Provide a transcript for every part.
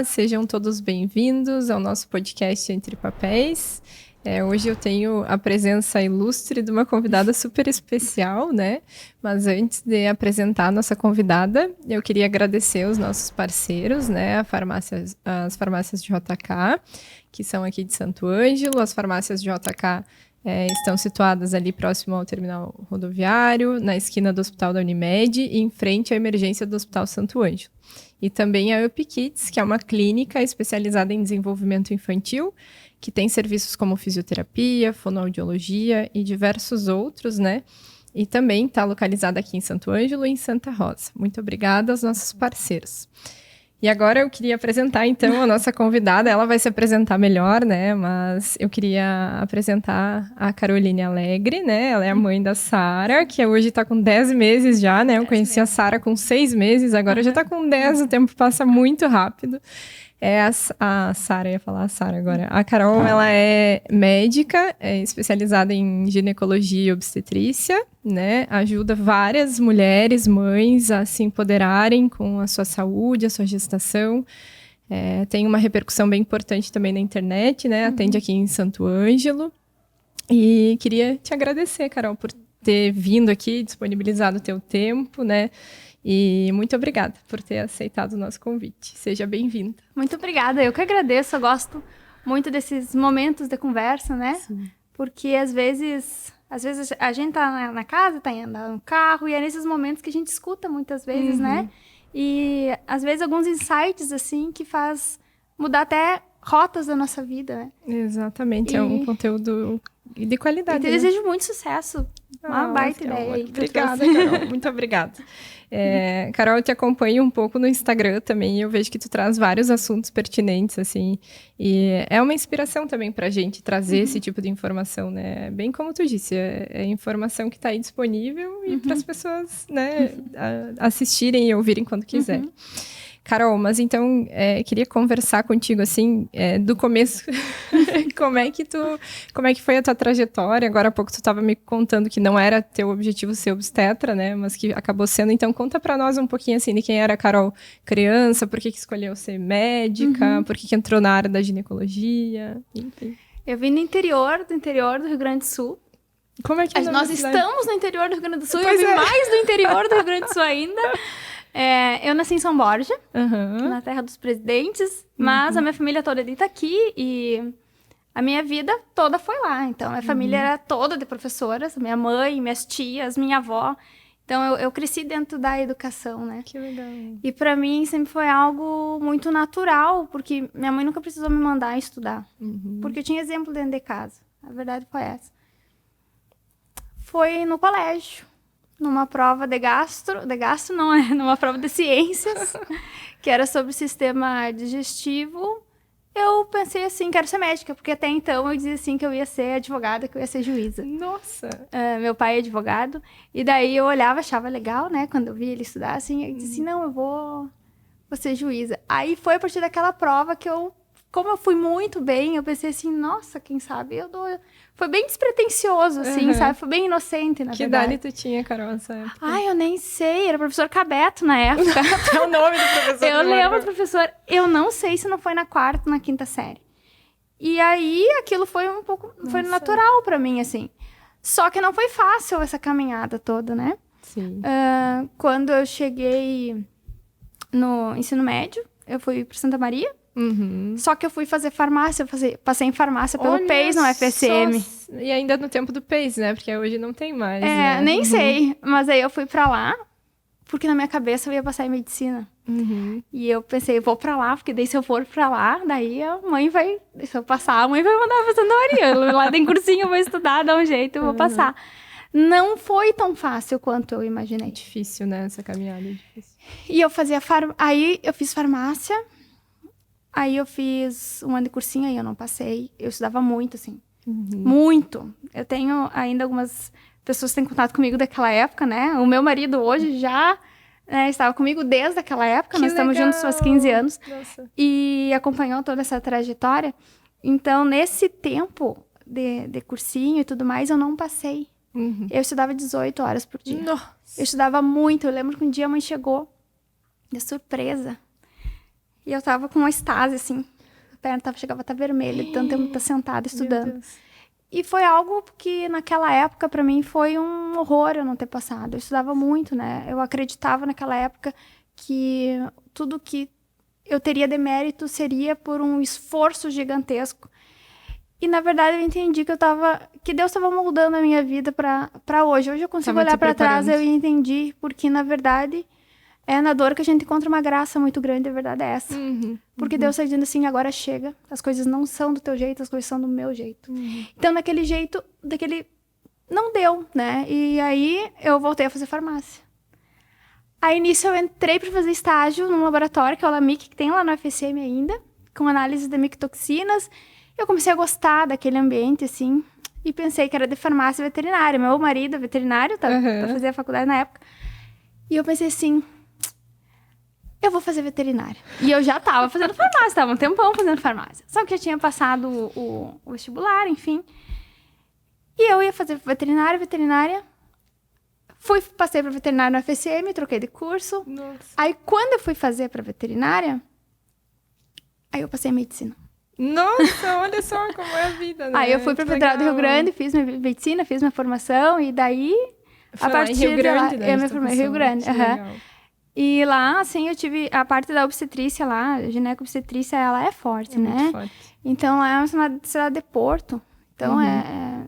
Olá, sejam todos bem-vindos ao nosso podcast Entre Papéis. Hoje eu tenho a presença ilustre de uma convidada super especial, né? Mas antes de apresentar a nossa convidada, eu queria agradecer os nossos parceiros, né? As farmácias de JK, que são aqui de Santo Ângelo. As farmácias de JK estão situadas ali próximo ao terminal rodoviário, na esquina do Hospital da Unimed e em frente à emergência do Hospital Santo Ângelo. E também a Up Kids, que é uma clínica especializada em desenvolvimento infantil, que tem serviços como fisioterapia, fonoaudiologia e diversos outros, né? E também está localizada aqui em Santo Ângelo e em Santa Rosa. Muito obrigada aos nossos parceiros. E agora eu queria apresentar, então, a nossa convidada. Ela vai se apresentar melhor, né? Mas eu queria apresentar a Caroline Alegre, né? Ela é a mãe da Sara, que hoje está com 10 meses já, né? Eu conheci a Sara com 6 meses, agora já está com 10, o tempo passa muito rápido. A Sara, ia falar a Sara agora. A Carol, ela é médica, especializada em ginecologia e obstetrícia, né? Ajuda várias mulheres, mães, a se empoderarem com a sua saúde, a sua gestação. Tem uma repercussão bem importante também na internet, né? Atende aqui em Santo Ângelo. E queria te agradecer, Carol, por ter vindo aqui, disponibilizado o teu tempo, né? E muito obrigada por ter aceitado o nosso convite. Seja bem-vinda. Muito obrigada, eu que agradeço. Eu gosto muito desses momentos de conversa, né? Sim. Porque às vezes a gente tá na casa, tá andando no carro, e é nesses momentos que a gente escuta muitas vezes, né? E às vezes alguns insights, assim, que faz mudar até rotas da nossa vida, né? Exatamente, é um conteúdo de qualidade. E te desejo muito sucesso. Uma baita ideia aí. Obrigada, Carol. Muito obrigada. Carol, eu te acompanho um pouco no Instagram também, e eu vejo que tu traz vários assuntos pertinentes, assim, e é uma inspiração também pra gente trazer esse tipo de informação, né? Bem como tu disse, é informação que tá aí disponível e para as pessoas, né, assistirem e ouvirem quando quiser. Carol, mas então, queria conversar contigo, assim, do começo, como é que foi a tua trajetória? Agora há pouco tu estava me contando que não era teu objetivo ser obstetra, né, mas que acabou sendo. Então, conta pra nós um pouquinho, assim, de quem era a Carol criança, por que escolheu ser médica, por que entrou na área da ginecologia, enfim. Eu vim do interior do Rio Grande do Sul. Como é que nós estamos no interior do Rio Grande do Sul, eu vim mais do interior do Rio Grande do Sul ainda. Eu nasci em São Borja, na terra dos presidentes, mas a minha família toda está aqui e a minha vida toda foi lá. Então, a minha família era toda de professoras, minha mãe, minhas tias, minha avó. Então, eu cresci dentro da educação, né? Que legal. E para mim sempre foi algo muito natural, porque minha mãe nunca precisou me mandar estudar, porque eu tinha exemplo dentro de casa. A verdade foi essa. Foi no colégio. Numa prova de gastro não é, numa prova de ciências, que era sobre o sistema digestivo, eu pensei assim, quero ser médica, porque até então eu dizia assim que eu ia ser advogada, que eu ia ser juíza. Nossa! Meu pai é advogado, e daí eu olhava, achava legal, né, quando eu via ele estudar, assim, eu disse assim, não, eu vou ser juíza. Aí foi a partir daquela prova que como eu fui muito bem, eu pensei assim, nossa, quem sabe eu dou... Foi bem despretensioso, assim, sabe? Foi bem inocente, na verdade. Que idade tu tinha, Carol, nessa época? Ai, eu nem sei. Era o professor Cabeto, na época. É o nome do professor. Eu lembro do professor. Eu não sei se não foi na 4ª, na 5ª série. E aí, aquilo foi um pouco... Foi natural pra mim, assim. Só que não foi fácil essa caminhada toda, né? Sim. Quando eu cheguei no ensino médio, eu fui pra Santa Maria. Só que eu fui fazer farmácia, passei em farmácia pelo PES no FSM. E ainda no tempo do PES, né? Porque hoje não tem mais. Né? Nem sei. Mas aí eu fui pra lá, porque na minha cabeça eu ia passar em medicina. E eu pensei, eu vou pra lá, porque daí se eu for pra lá, daí a mãe vai... Se eu passar, a mãe vai mandar pra Santa Maria. Lá tem cursinho, eu vou estudar, dar um jeito, eu vou passar. Não foi tão fácil quanto eu imaginei. Difícil, né? Essa caminhada é difícil. E eu fazia... Aí eu fiz farmácia... Aí eu fiz um ano de cursinho, aí eu não passei. Eu estudava muito, assim. Muito. Eu tenho ainda algumas pessoas que têm contato comigo daquela época, né? O meu marido hoje já estava comigo desde aquela época. Nós estamos juntos há 15 anos. Nossa. E acompanhou toda essa trajetória. Então, nesse tempo de cursinho e tudo mais, eu não passei. Eu estudava 18 horas por dia. Nossa. Eu estudava muito. Eu lembro que um dia a mãe chegou de surpresa. E eu tava com uma estase, assim. A perna chegava a estar vermelha, de tanto tempo estar sentada estudando. E foi algo que, naquela época, pra mim, foi um horror eu não ter passado. Eu estudava muito, né? Eu acreditava naquela época que tudo que eu teria de mérito seria por um esforço gigantesco. E, na verdade, eu entendi que Deus estava moldando a minha vida pra hoje. Hoje eu consigo olhar pra trás e eu entendi, porque, na verdade, é na dor que a gente encontra uma graça muito grande, a verdade é essa. Porque Deus está dizendo assim, agora chega, as coisas não são do teu jeito, as coisas são do meu jeito. Então, daquele jeito, não deu, né? E aí, eu voltei a fazer farmácia. Aí, nisso, eu entrei para fazer estágio num laboratório, que é o LAMIC, que tem lá no UFSM ainda, com análise de micotoxinas. Eu comecei a gostar daquele ambiente, assim, e pensei que era de farmácia veterinária. Meu marido é veterinário, pra fazer a faculdade na época. E eu pensei assim, eu vou fazer veterinária. E eu já estava fazendo farmácia, estava um tempão fazendo farmácia. Só que já tinha passado o vestibular, enfim. E eu ia fazer veterinária. Passei para veterinária no UFSM, troquei de curso. Nossa. Aí, quando eu fui fazer para veterinária, aí eu passei em medicina. Nossa, olha só como é a vida, né? Aí eu fui para a Federal do Rio Grande, fiz minha medicina, fiz minha formação, e daí, a partir de Rio Grande, eu me formei em Rio Grande. E lá, assim, eu tive a parte da obstetrícia lá, a gineco-obstetrícia, ela é forte, né? Muito forte. Então, lá é uma cidade de Porto. Então, é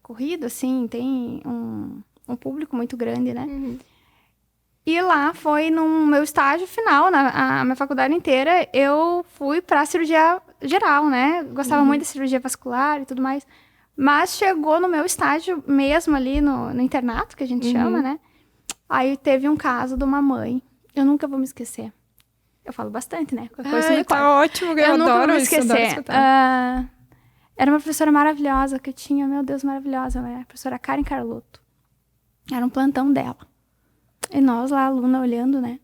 corrido, assim, tem um público muito grande, né? E lá foi no meu estágio final, a minha faculdade inteira, eu fui pra cirurgia geral, né? Gostava muito da cirurgia vascular e tudo mais. Mas chegou no meu estágio mesmo ali no internato, que a gente chama, né? Aí teve um caso de uma mãe. Eu nunca vou me esquecer. Eu falo bastante, né? Tá ótimo, eu nunca adoro vou me isso. esquecer. Era uma professora maravilhosa que eu tinha, meu Deus, maravilhosa, né? A professora Karen Carlotto. Era um plantão dela. E nós lá, aluna, olhando, né?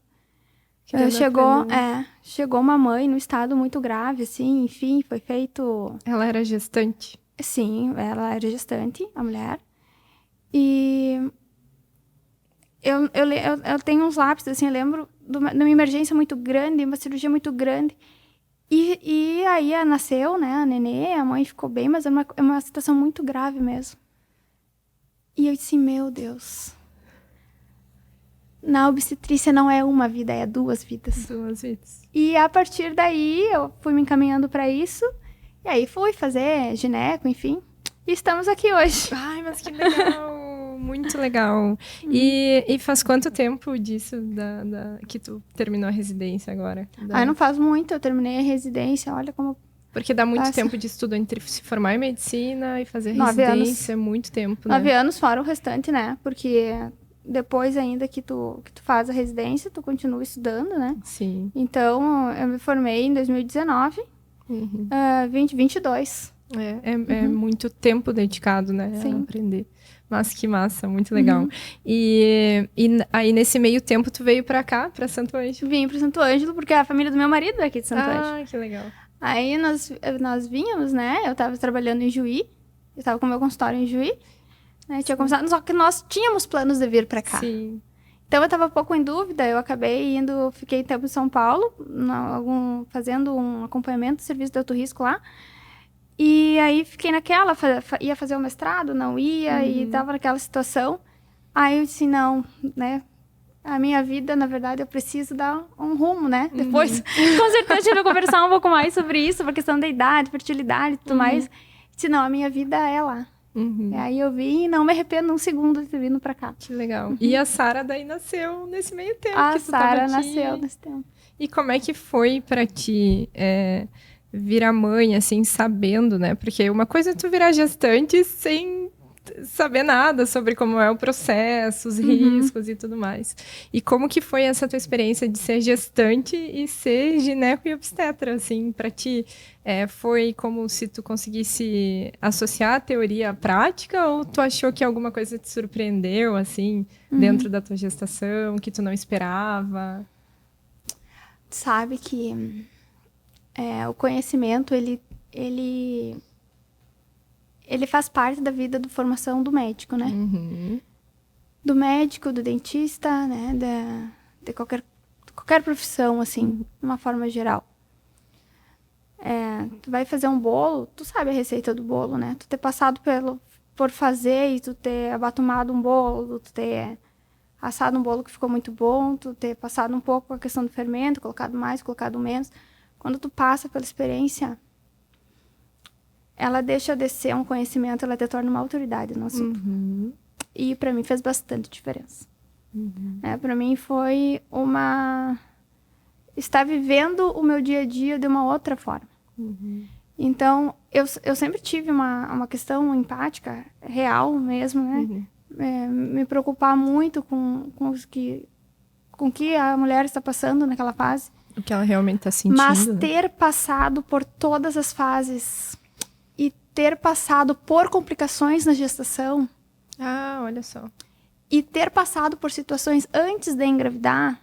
Chegou uma mãe num estado muito grave, assim, enfim, foi feito... Ela era gestante? Sim, ela era gestante, a mulher. E eu tenho uns lápis, assim, eu lembro de uma emergência muito grande, uma cirurgia muito grande. E aí nasceu, né, a nenê, a mãe ficou bem, mas é uma situação muito grave mesmo. E eu disse, meu Deus... Na obstetrícia não é uma vida, é 2 vidas. 2 vidas. E a partir daí, eu fui me encaminhando para isso. E aí fui fazer gineco, enfim. E estamos aqui hoje. Ai, mas que legal! Muito legal. E faz quanto tempo disso que tu terminou a residência agora? Não faz muito. Eu terminei a residência, olha como... Porque dá muito tempo de estudo entre se formar em medicina e fazer 9 residência. Anos. É muito tempo, né? 9 anos fora o restante, né? Porque... Depois ainda que tu faz a residência, tu continua estudando, né? Sim. Então, eu me formei em 2019, 2022. É muito tempo dedicado, né? Sim. A aprender. Mas que massa, muito legal. E aí, nesse meio tempo, tu veio pra cá, pra Santo Ângelo? Vim pra Santo Ângelo, porque a família do meu marido é aqui de Santo Ângelo. Ah, que legal. Aí, nós vínhamos, né? Eu tava trabalhando em Juí. Eu tava com o meu consultório em Juí. Né? Tinha começado, só que nós tínhamos planos de vir pra cá. Sim. Então, eu tava um pouco em dúvida. Eu acabei fiquei tempo em São Paulo, fazendo um acompanhamento do serviço de alto risco lá. E aí, fiquei naquela, ia fazer o mestrado, não ia, e tava naquela situação. Aí, eu disse, não, né? A minha vida, na verdade, eu preciso dar um rumo, né? Depois, com certeza, a gente vai conversar um pouco mais sobre isso, sobre a questão da idade, fertilidade e tudo mais. Eu disse, não, a minha vida é lá. E aí eu vim e não me arrependo um segundo de ter vindo pra cá. Que legal. E a Sara daí nasceu nesse meio tempo. A Sara nasceu nesse tempo. E como é que foi pra ti virar mãe, assim, sabendo, né? Porque uma coisa é tu virar gestante sem saber nada sobre como é o processo, os riscos e tudo mais. E como que foi essa tua experiência de ser gestante e ser gineco e obstetra, assim, pra ti? Foi como se tu conseguisse associar a teoria à prática, ou tu achou que alguma coisa te surpreendeu, assim, dentro da tua gestação, que tu não esperava? Sabe que o conhecimento, ele faz parte da vida da formação do médico, né? Do médico, do dentista, né? De qualquer qualquer profissão, assim, de uma forma geral. Tu vai fazer um bolo, tu sabe a receita do bolo, né? Tu ter passado por fazer e tu ter abatumado um bolo, tu ter assado um bolo que ficou muito bom, tu ter passado um pouco a questão do fermento, colocado mais, colocado menos. Quando tu passa pela experiência, ela deixa de ser um conhecimento, ela te torna uma autoridade no assunto. E pra mim fez bastante diferença. Pra mim foi estar vivendo o meu dia a dia de uma outra forma. Então, eu sempre tive uma questão empática, real mesmo, né? Me preocupar muito com o que a mulher está passando naquela fase. O que ela realmente está sentindo. Mas ter passado por todas as fases e ter passado por complicações na gestação. Ah, olha só. E ter passado por situações antes de engravidar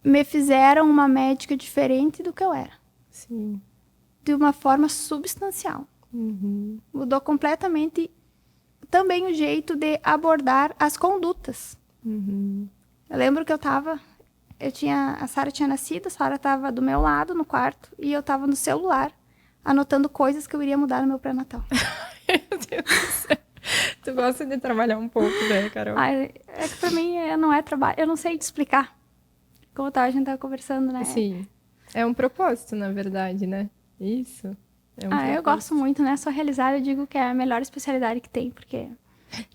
me fizeram uma médica diferente do que eu era. Sim. De uma forma substancial. Mudou completamente também o jeito de abordar as condutas. Eu lembro que a Sara tinha nascido, a Sara estava do meu lado no quarto e eu estava no celular anotando coisas que eu iria mudar no meu pré-natal. Meu Deus do céu. Tu gosta de trabalhar um pouco, né, Carol? É que pra mim não é trabalho, eu não sei te explicar. Como a gente tava conversando, né? Sim. É um propósito, na verdade, né? Isso. Eu gosto muito, né? Só realizar, eu digo que é a melhor especialidade que tem, porque...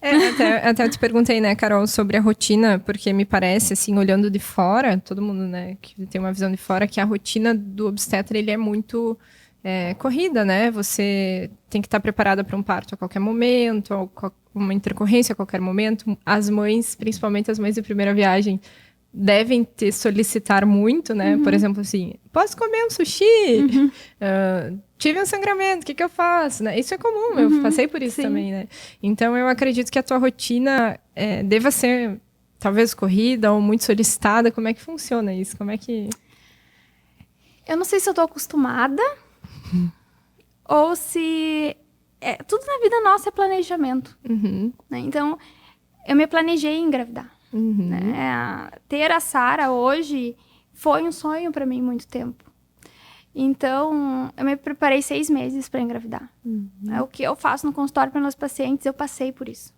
Até eu te perguntei, né, Carol, sobre a rotina, porque me parece, assim, olhando de fora, todo mundo, né, que tem uma visão de fora, que a rotina do obstetra, ele é muito corrida, né? Você tem que estar preparada para um parto a qualquer momento, uma intercorrência a qualquer momento. As mães, principalmente as mães de primeira viagem, devem te solicitar muito, né? Por exemplo, assim, posso comer um sushi? Tive um sangramento, o que eu faço? Né? Isso é comum, eu passei por isso também, né? Então, eu acredito que a tua rotina deva ser, talvez, corrida ou muito solicitada. Como é que funciona isso? Como é que... Eu não sei se eu tô acostumada ou se... tudo na vida nossa é planejamento. Né? Então, eu me planejei em engravidar. Né? Ter a Sara hoje foi um sonho para mim muito tempo. Então, eu me preparei 6 meses para engravidar. O que eu faço no consultório para meus pacientes, eu passei por isso.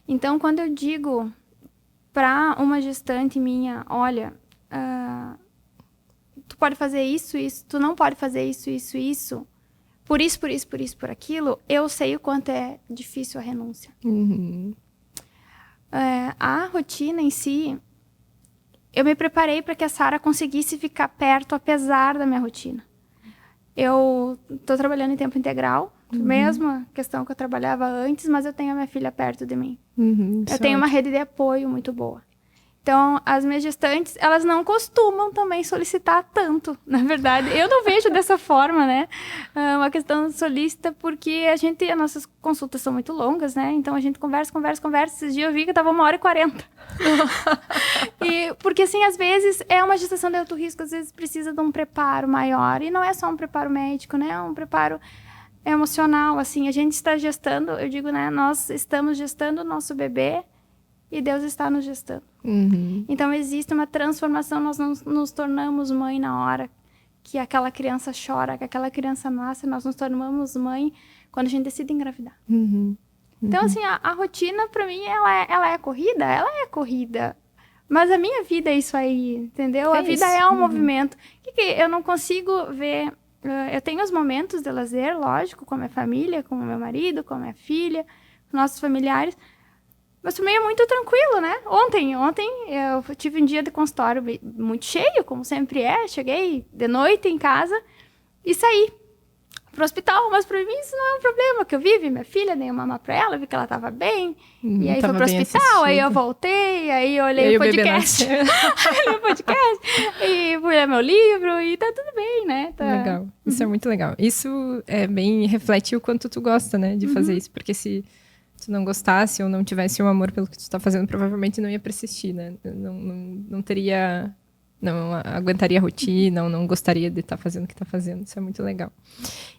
Então, quando eu digo para uma gestante minha, olha, tu pode fazer isso, tu não pode fazer isso, por isso, por aquilo, eu sei o quanto é difícil a renúncia. A rotina em si, eu me preparei para que a Sara conseguisse ficar perto, apesar da minha rotina. Eu estou trabalhando em tempo integral, mesma questão que eu trabalhava antes, mas eu tenho a minha filha perto de mim. Eu tenho uma rede de apoio muito boa. Então, as minhas gestantes, elas não costumam também solicitar tanto, na verdade. Eu não vejo dessa forma, né? Uma questão solícita, porque as nossas consultas são muito longas, né? Então, a gente conversa. Esses dias eu vi que tava 1h40. Porque, assim, às vezes, é uma gestação de alto risco, às vezes precisa de um preparo maior. E não é só um preparo médico, né? É um preparo emocional, assim. A gente está gestando, eu digo, né? Nós estamos gestando o nosso bebê e Deus está nos gestando. Então, existe uma transformação, nós não nos tornamos mãe na hora que aquela criança chora, que aquela criança nasce, nós nos tornamos mãe quando a gente decide engravidar. Então, assim, a rotina, para mim, ela é corrida, mas a minha vida é isso aí, entendeu? A vida é um movimento. Que eu não consigo ver... Eu tenho os momentos de lazer, lógico, com a minha família, com o meu marido, com a minha filha, com nossos familiares, mas também é muito tranquilo, né? Ontem eu tive um dia de consultório muito cheio, como sempre é. Cheguei de noite em casa e saí pro hospital. Mas para mim isso não é um problema, que eu vi minha filha, dei uma mamá pra ela, vi que ela tava bem. E aí fui pro hospital, aí eu voltei, aí eu olhei o podcast. Olhei o podcast, e fui ler meu livro, e tá tudo bem, né? Tá... Legal, isso é muito legal. Isso reflete o quanto tu gosta, né, de fazer isso. Porque se tu não gostasse ou não tivesse um amor pelo que tu tá fazendo, provavelmente não ia persistir, né? Não teria não aguentaria a rotina, ou não gostaria de estar fazendo o que está fazendo. Isso é muito legal.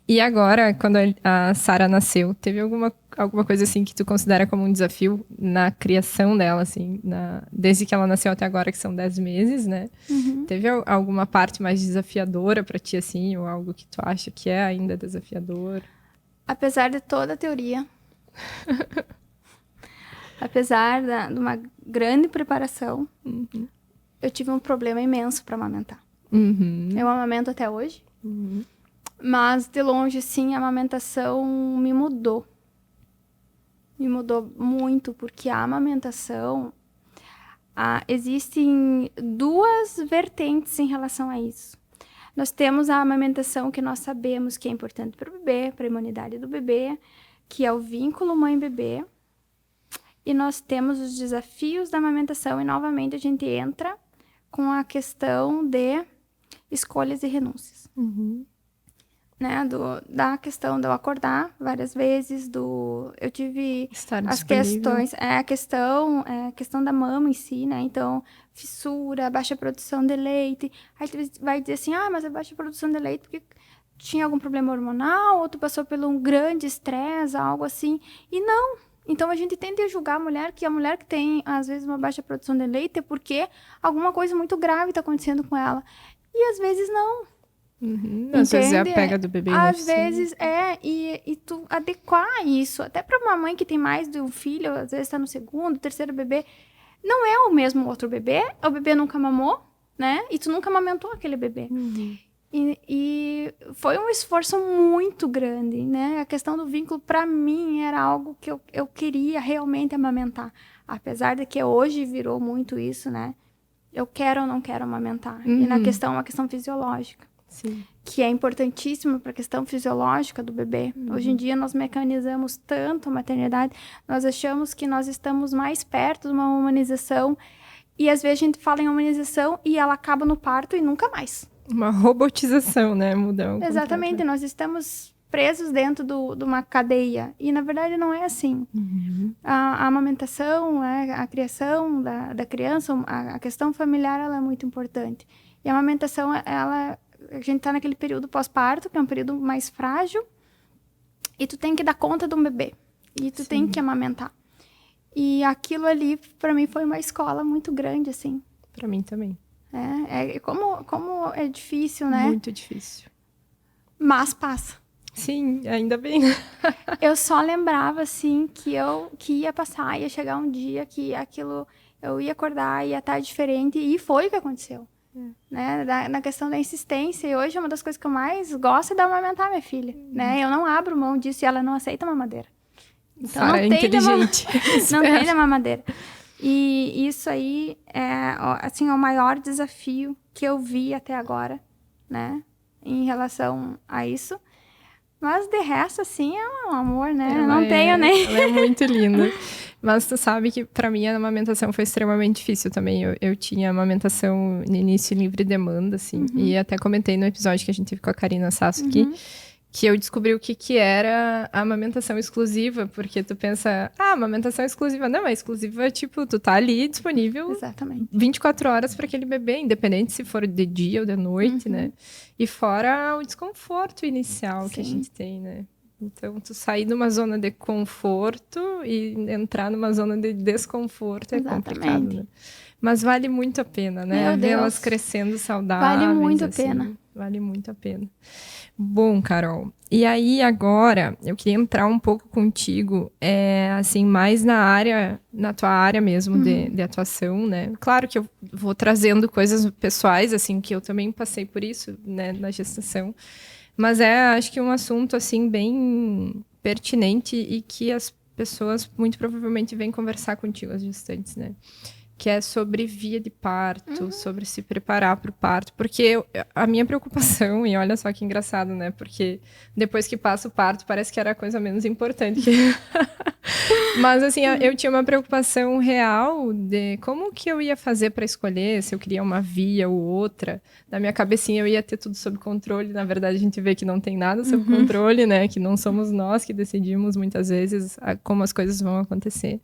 E agora, quando a Sara nasceu, teve alguma coisa assim que tu considera como um desafio na criação dela, assim, desde que ela nasceu até agora, que são 10 meses, né? Uhum. Teve alguma parte mais desafiadora para ti, assim, ou algo que tu acha que é ainda desafiador? Apesar de toda a teoria, apesar de uma grande preparação, uhum. Eu tive um problema imenso para amamentar. Uhum. Eu amamento até hoje. Uhum. Mas, de longe, sim, a amamentação me mudou. Me mudou muito, porque a amamentação... existem 2 vertentes em relação a isso. Nós temos a amamentação que nós sabemos que é importante para o bebê, para a imunidade do bebê, que é o vínculo mãe-bebê. E nós temos os desafios da amamentação e, novamente, a gente entra com a questão de escolhas e renúncias. Uhum. Né? Da questão de eu acordar várias vezes, eu tive estar as questões, a questão da mama em si, né? Então, fissura, baixa produção de leite. Aí tu vai dizer assim, mas a baixa produção de leite porque tinha algum problema hormonal, ou tu passou por um grande estresse, algo assim. E não. Então, a gente tende a julgar a mulher que tem, às vezes, uma baixa produção de leite é porque alguma coisa muito grave está acontecendo com ela. E, às vezes, não. Uhum. Às vezes é a pega do bebê. Às vezes e tu adequar isso, até para uma mãe que tem mais de um filho, às vezes está no 2º, 3º bebê, não é o mesmo outro bebê, o bebê nunca mamou, né? E tu nunca amamentou aquele bebê. Uhum. E foi um esforço muito grande, né? A questão do vínculo, para mim, era algo que eu queria realmente amamentar. Apesar de que hoje virou muito isso, né? Eu quero ou não quero amamentar. Uhum. E na questão, uma questão fisiológica. Sim. Que é importantíssima para a questão fisiológica do bebê. Uhum. Hoje em dia, nós mecanizamos tanto a maternidade, nós achamos que nós estamos mais perto de uma humanização, e às vezes a gente fala em humanização e ela acaba no parto e nunca mais. Uma robotização, né? Muda o Exatamente, completo. Nós estamos presos dentro de uma cadeia, e na verdade não é assim. Uhum. A amamentação, a criação da criança, a questão familiar, ela é muito importante. E a amamentação, a gente tá naquele período pós-parto, que é um período mais frágil, e tu tem que dar conta de um bebê. E tu tem que amamentar. E aquilo ali, para mim, foi uma escola muito grande, assim. Para mim também. Como é difícil, né? Muito difícil. Mas passa. Sim, ainda bem. Eu só lembrava, assim, que ia passar, ia chegar um dia que aquilo... Eu ia acordar, ia estar diferente, e foi o que aconteceu. Né? Na questão da insistência, e hoje uma das coisas que eu mais gosto é de amamentar minha filha, né? Eu não abro mão disso e ela não aceita mamadeira. Então Sara é inteligente. Não tem da mamadeira. E isso aí é, assim, o maior desafio que eu vi até agora, né? Em relação a isso. Mas de resto, assim, é um amor, né? Eu não tenho nem... Ela é muito linda. Mas tu sabe que pra mim a amamentação foi extremamente difícil também. Eu tinha amamentação no início livre demanda, assim. Uhum. E até comentei no episódio que a gente teve com a Karina Sasso aqui, que eu descobri o que era a amamentação exclusiva, porque tu pensa, amamentação exclusiva. Não, é exclusiva, tipo, tu tá ali disponível 24 horas para aquele bebê, independente se for de dia ou de noite, né? E fora o desconforto inicial que a gente tem, né? Então, tu sair de uma zona de conforto e entrar numa zona de desconforto é complicado, né? Mas vale muito a pena, né? Ver elas crescendo saudáveis. Vale muito assim, a pena. Vale muito a pena. Bom, Carol, e aí agora eu queria entrar um pouco contigo, assim, mais na tua área mesmo de atuação, né? Claro que eu vou trazendo coisas pessoais, assim, que eu também passei por isso, né, na gestação. Mas acho que um assunto, assim, bem pertinente e que as pessoas muito provavelmente vêm conversar contigo, as gestantes, né? Que é sobre via de parto, sobre se preparar para o parto. Porque a minha preocupação, e olha só que engraçado, né? Porque depois que passa o parto, parece que era a coisa menos importante Mas, assim, eu tinha uma preocupação real de como que eu ia fazer para escolher, se eu queria uma via ou outra. Na minha cabecinha eu ia ter tudo sob controle. Na verdade, a gente vê que não tem nada sob controle, né? Que não somos nós que decidimos, muitas vezes, como as coisas vão acontecer.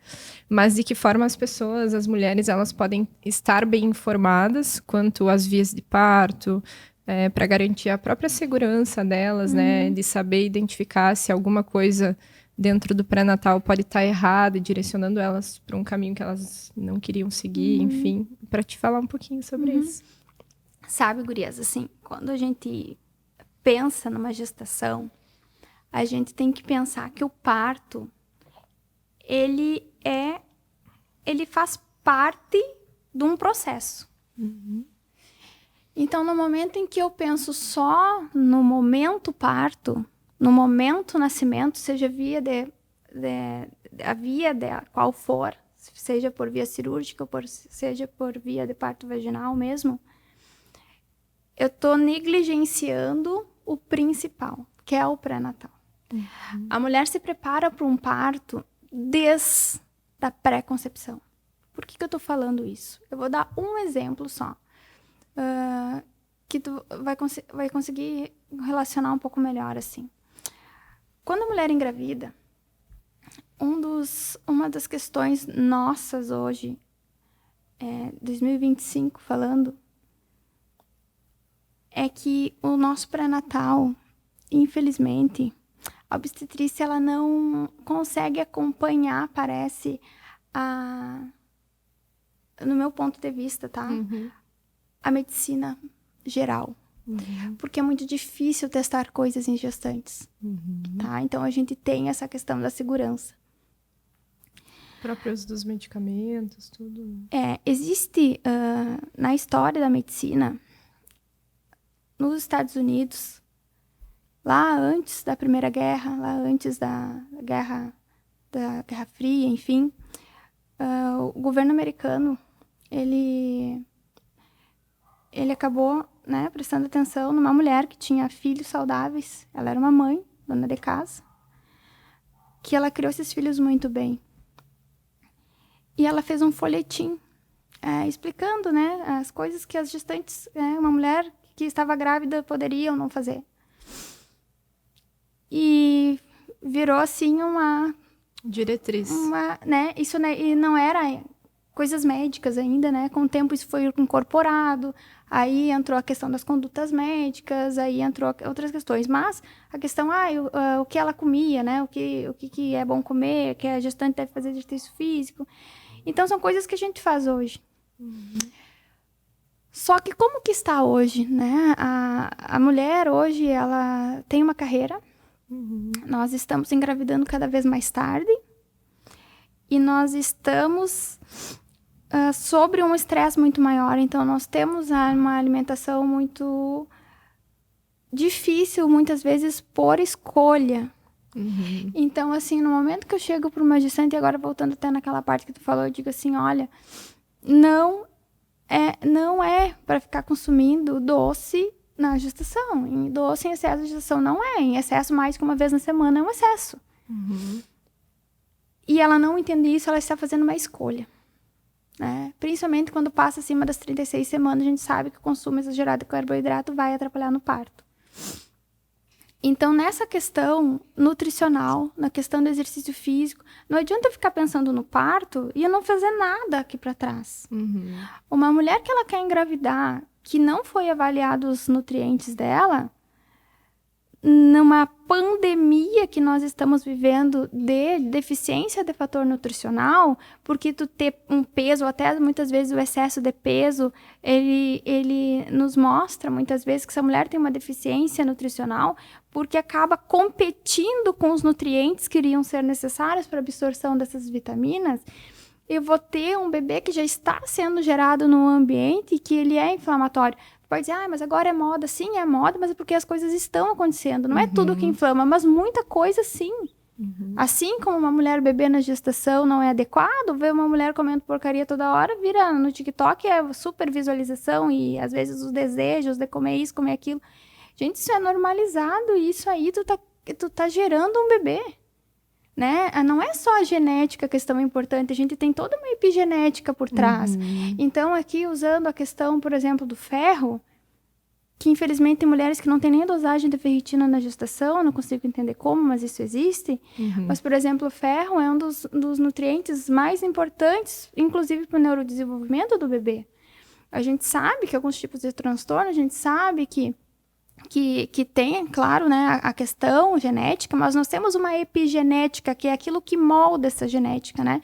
Mas de que forma as pessoas, as mulheres, elas podem estar bem informadas quanto às vias de parto, para garantir a própria segurança delas, né? De saber identificar se alguma coisa dentro do pré-natal pode estar errado, direcionando elas para um caminho que elas não queriam seguir, enfim, para te falar um pouquinho sobre isso. Sabe, gurias, assim, quando a gente pensa numa gestação, a gente tem que pensar que o parto, ele faz parte de um processo. Então, no momento em que eu penso só no momento parto, no momento nascimento, seja a via de qual for, seja por via cirúrgica ou seja por via de parto vaginal mesmo, eu estou negligenciando o principal, que é o pré-natal. A mulher se prepara para um parto desde a pré-concepção. Por que eu estou falando isso? Eu vou dar um exemplo só, que tu vai conseguir relacionar um pouco melhor assim. Quando a mulher engravida, uma das questões nossas hoje, 2025 falando, é que o nosso pré-natal, infelizmente, a obstetrícia ela não consegue acompanhar, parece, no meu ponto de vista, tá? A medicina geral. Porque é muito difícil testar coisas em gestantes, tá? Então, a gente tem essa questão da segurança. Próprios dos medicamentos, tudo. Existe, na história da medicina, nos Estados Unidos, lá antes da Primeira Guerra, lá antes da Guerra Fria, enfim, o governo americano, ele acabou, né, prestando atenção numa mulher que tinha filhos saudáveis. Ela era uma mãe, dona de casa, que ela criou esses filhos muito bem. E ela fez um folhetim explicando, né, as coisas que as gestantes, uma mulher que estava grávida poderia ou não fazer. E virou, assim, uma diretriz. Né, isso, né, e não era coisas médicas ainda, né? Com o tempo isso foi incorporado, aí entrou a questão das condutas médicas, aí entrou outras questões. Mas a questão, o que ela comia, né? O que é bom comer, que a gestante deve fazer exercício físico. Então, são coisas que a gente faz hoje. Só que como que está hoje, né? A mulher hoje, ela tem uma carreira. Nós estamos engravidando cada vez mais tarde. E nós estamos sobre um estresse muito maior. Então, nós temos uma alimentação muito difícil, muitas vezes, por escolha. Então, assim, no momento que eu chego para uma gestante, e agora voltando até naquela parte que tu falou, eu digo assim, olha, não é para ficar consumindo doce na gestação. Doce em excesso de gestação não é. Em excesso mais que uma vez na semana é um excesso. E ela não entende isso, ela está fazendo uma escolha. Né? Principalmente quando passa acima das 36 semanas, a gente sabe que o consumo exagerado de carboidrato vai atrapalhar no parto. Então, nessa questão nutricional, na questão do exercício físico, não adianta ficar pensando no parto e eu não fazer nada aqui para trás. Uma mulher que ela quer engravidar, que não foi avaliado os nutrientes dela, numa pandemia que nós estamos vivendo de deficiência de fator nutricional, porque tu ter um peso, ou até muitas vezes o excesso de peso, ele nos mostra muitas vezes que essa mulher tem uma deficiência nutricional, porque acaba competindo com os nutrientes que iriam ser necessários para a absorção dessas vitaminas. Eu vou ter um bebê que já está sendo gerado num ambiente que ele é inflamatório. Pode dizer, mas agora é moda. Sim, é moda, mas é porque as coisas estão acontecendo. Não é tudo que inflama, mas muita coisa sim. Assim como uma mulher bebê na gestação não é adequado, ver uma mulher comendo porcaria toda hora, vira no TikTok, é super visualização e às vezes os desejos de comer isso, comer aquilo. Gente, isso é normalizado e isso aí tu tá gerando um bebê. né? Não é só a genética a questão importante, a gente tem toda uma epigenética por trás. Então, aqui, usando a questão, por exemplo, do ferro, que infelizmente tem mulheres que não têm nem a dosagem de ferritina na gestação, não consigo entender como, mas isso existe. Mas, por exemplo, o ferro é um dos nutrientes mais importantes, inclusive para o neurodesenvolvimento do bebê. A gente sabe que alguns tipos de transtorno, a gente sabe que tem, claro, né, a questão genética, mas nós temos uma epigenética, que é aquilo que molda essa genética, né?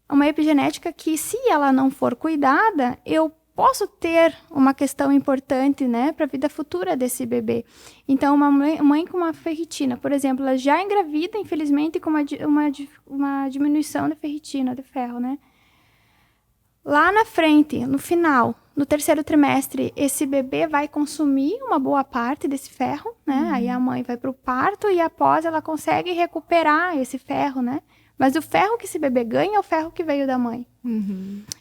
Uma epigenética que, se ela não for cuidada, eu posso ter uma questão importante, né, para a vida futura desse bebê. Então, uma mãe com uma ferritina, por exemplo, ela já engravida, infelizmente, com uma diminuição de ferritina, de ferro, né? Lá na frente, no final, no 3º trimestre, esse bebê vai consumir uma boa parte desse ferro, né? Aí a mãe vai para o parto e após ela consegue recuperar esse ferro, né? Mas o ferro que esse bebê ganha é o ferro que veio da mãe.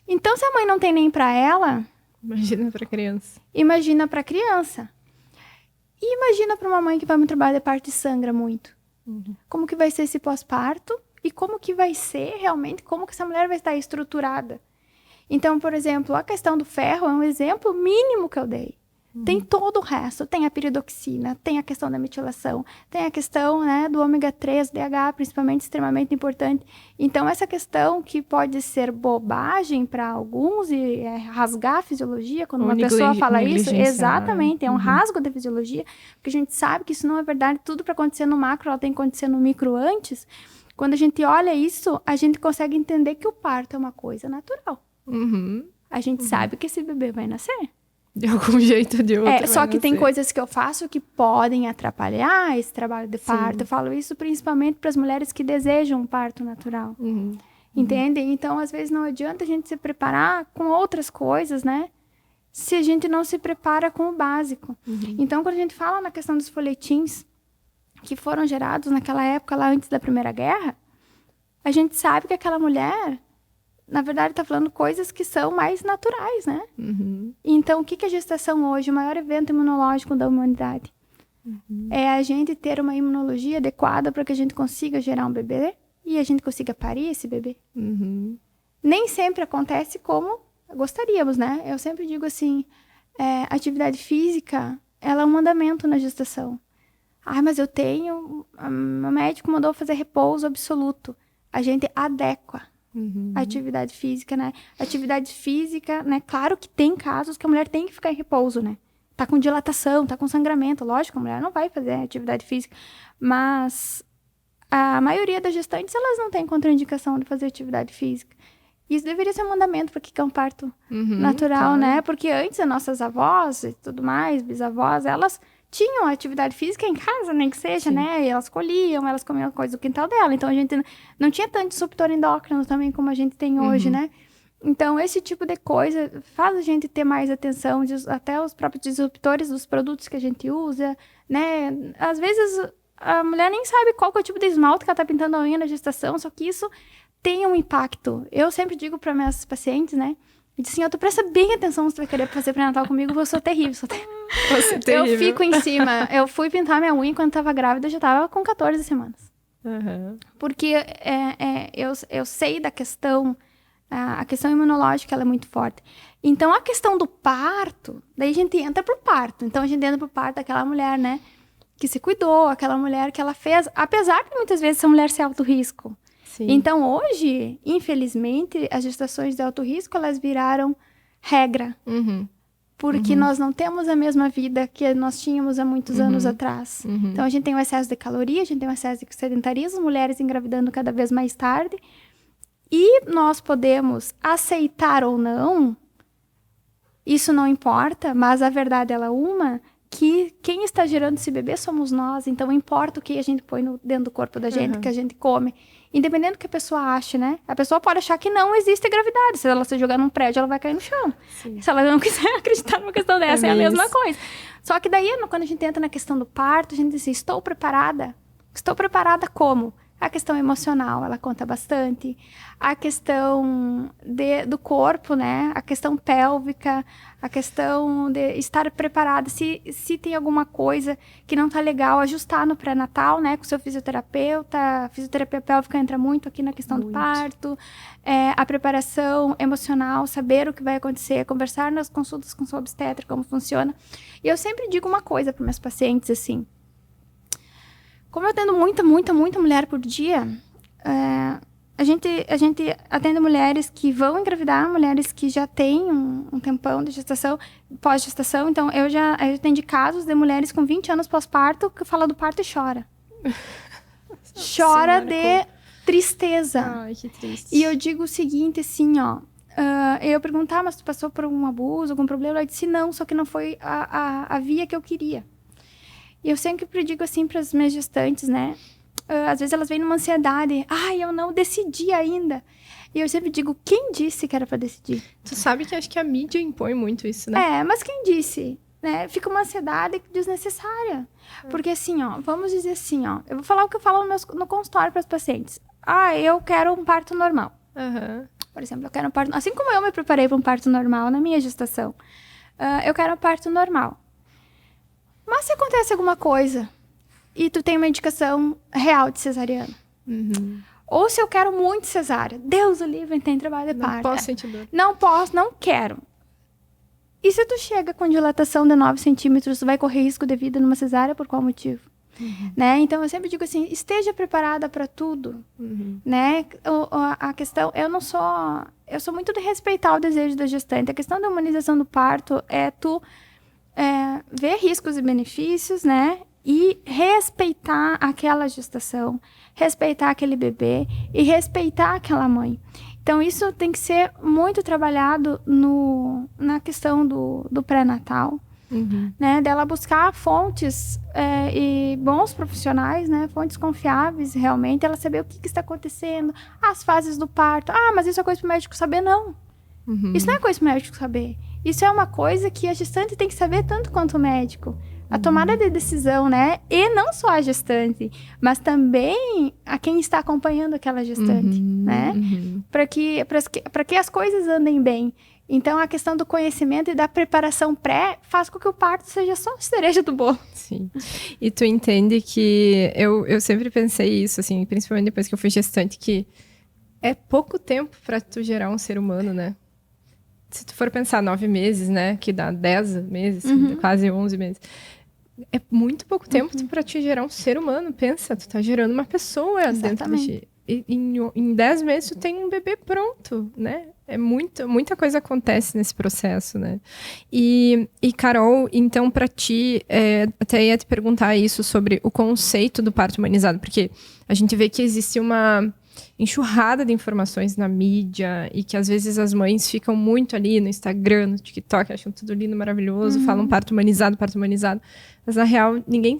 Então, se a mãe não tem nem para ela... Imagina para a criança. Imagina para a criança. E imagina para uma mãe que vai no trabalho de parto e sangra muito. Como que vai ser esse pós-parto? E como que vai ser realmente, como que essa mulher vai estar estruturada? Então, por exemplo, a questão do ferro é um exemplo mínimo que eu dei. Tem todo o resto. Tem a piridoxina, tem a questão da metilação, tem a questão, né, do ômega 3, DH, principalmente, extremamente importante. Então, essa questão que pode ser bobagem para alguns e rasgar a fisiologia, quando uma pessoa fala isso, exatamente, é um rasgo da fisiologia, porque a gente sabe que isso não é verdade, tudo para acontecer no macro, ela tem que acontecer no micro antes. Quando a gente olha isso, a gente consegue entender que o parto é uma coisa natural. A gente sabe que esse bebê vai nascer. De algum jeito ou de outro. Só que tem coisas que eu faço que podem atrapalhar esse trabalho de parto. Eu falo isso principalmente para as mulheres que desejam um parto natural. Entende? Então, às vezes, não adianta a gente se preparar com outras coisas, né? Se a gente não se prepara com o básico. Então, quando a gente fala na questão dos folhetins que foram gerados naquela época, lá antes da Primeira Guerra, a gente sabe que aquela mulher... Na verdade, está falando coisas que são mais naturais, né? Então, o que é a gestação hoje? O maior evento imunológico da humanidade. É a gente ter uma imunologia adequada para que a gente consiga gerar um bebê e a gente consiga parir esse bebê. Nem sempre acontece como gostaríamos, né? Eu sempre digo assim, atividade física, ela é um mandamento na gestação. Mas eu tenho... O médico mandou fazer repouso absoluto. A gente adequa. A atividade física, né? Atividade física, né? Claro que tem casos que a mulher tem que ficar em repouso, né? Tá com dilatação, tá com sangramento. Lógico, a mulher não vai fazer atividade física. Mas a maioria das gestantes, elas não têm contraindicação de fazer atividade física. Isso deveria ser um mandamento para que é um parto natural, claro, né? Porque antes, as nossas avós e tudo mais, bisavós, elas... tinham atividade física em casa, nem que seja, né? E elas colhiam, elas comiam coisa do quintal dela. Então, a gente não tinha tanto disruptor endócrino também como a gente tem hoje, né? Então, esse tipo de coisa faz a gente ter mais atenção, até os próprios disruptores dos produtos que a gente usa, né? Às vezes, a mulher nem sabe qual que é o tipo de esmalte que ela tá pintando a unha na gestação, só que isso tem um impacto. Eu sempre digo para minhas pacientes, né? E assim, tu presta bem atenção se tu vai querer fazer pré-natal comigo, eu sou terrível, Você é terrível. Eu fico em cima. Eu fui pintar minha unha quando tava grávida, eu já tava com 14 semanas. Porque eu sei da questão, a questão imunológica, ela é muito forte. Então, a questão do parto, daí a gente entra pro parto. Então, a gente entra pro parto daquela mulher, né, que se cuidou, aquela mulher que ela fez, apesar de muitas vezes essa mulher ser alto risco. Então, hoje, infelizmente, as gestações de alto risco, elas viraram regra. Porque nós não temos a mesma vida que nós tínhamos há muitos anos atrás. Então, a gente tem o excesso de caloria, a gente tem o excesso de sedentarismo, mulheres engravidando cada vez mais tarde. E nós podemos aceitar ou não, isso não importa, mas a verdade ela é uma, que quem está gerando esse bebê somos nós. Então, importa o que a gente põe dentro do corpo da gente, que a gente come. Independente do que a pessoa ache, né? A pessoa pode achar que não existe gravidade. Se ela se jogar num prédio, ela vai cair no chão. Se ela não quiser acreditar numa questão dessa, é a mesma coisa. Só que daí, quando a gente entra na questão do parto, a gente diz assim, estou preparada? Estou preparada como? A questão emocional, ela conta bastante. A questão do corpo, né? A questão pélvica, a questão de estar preparada. Se tem alguma coisa que não tá legal, ajustar no pré-natal, né? Com o seu fisioterapeuta. A fisioterapia pélvica entra muito aqui na questão do parto. A preparação emocional, saber o que vai acontecer, conversar nas consultas com sua obstetra, como funciona. E eu sempre digo uma coisa para meus pacientes, assim. Como eu atendo muita mulher por dia, a gente atende mulheres que vão engravidar, mulheres que já têm um tempão de gestação, pós-gestação. Então, eu já atendi casos de mulheres com 20 anos pós-parto que falam do parto e chora. Chora de tristeza. Ai, que triste. E eu digo o seguinte, assim, ó. Eu pergunto, mas tu passou por um abuso, algum problema? Ela disse, não, só que não foi a via que eu queria. E eu sempre digo assim para as minhas gestantes, né? Às vezes elas vêm numa ansiedade. Eu não decidi ainda. E eu sempre digo, quem disse que era para decidir? Tu sabe que acho que a mídia impõe muito isso, né? Mas quem disse? Né? Fica uma ansiedade desnecessária. Porque assim, ó, vamos dizer assim, ó. Eu vou falar o que eu falo no consultório para os pacientes. Eu quero um parto normal. Por exemplo, eu quero um parto... Assim como eu me preparei para um parto normal na minha gestação. Eu quero um parto normal. Mas se acontece alguma coisa e tu tem uma indicação real de cesariana, ou se eu quero muito cesárea, Deus o livre, tem trabalho de parto. Não posso sentir dor. Não posso, não quero. E se tu chega com dilatação de 9 centímetros, tu vai correr risco de vida numa cesárea por qual motivo? Né? Então, eu sempre digo assim, esteja preparada para tudo. Né? A questão, eu sou muito de respeitar o desejo da gestante. A questão da humanização do parto é tu... ver riscos e benefícios, né? E respeitar aquela gestação, respeitar aquele bebê e respeitar aquela mãe. Então, isso tem que ser muito trabalhado na questão do pré-natal, né? Dela buscar fontes e bons profissionais, né? Fontes confiáveis, realmente. Ela saber o que está acontecendo, as fases do parto. Mas isso é coisa para o médico saber? Não. Isso não é coisa para o médico saber. Isso é uma coisa que a gestante tem que saber tanto quanto o médico. A tomada de decisão, né? E não só a gestante, mas também a quem está acompanhando aquela gestante, né? Para que as coisas andem bem. Então, a questão do conhecimento e da preparação pré faz com que o parto seja só a cereja do bolo. Sim. E tu entende que... Eu sempre pensei isso, assim, principalmente depois que eu fui gestante, que é pouco tempo para tu gerar um ser humano, né? Se tu for pensar 9 meses, né? Que dá 10 meses, quase 11 meses. É muito pouco tempo para te gerar um ser humano. Pensa, tu tá gerando uma pessoa dentro de ti. E em 10 meses tu tem um bebê pronto, né? Muita coisa acontece nesse processo, né? E Carol, então para ti, até ia te perguntar isso sobre o conceito do parto humanizado. Porque a gente vê que existe uma enxurrada de informações na mídia e que às vezes as mães ficam muito ali no Instagram, no TikTok, acham tudo lindo, maravilhoso, falam parto humanizado, mas na real ninguém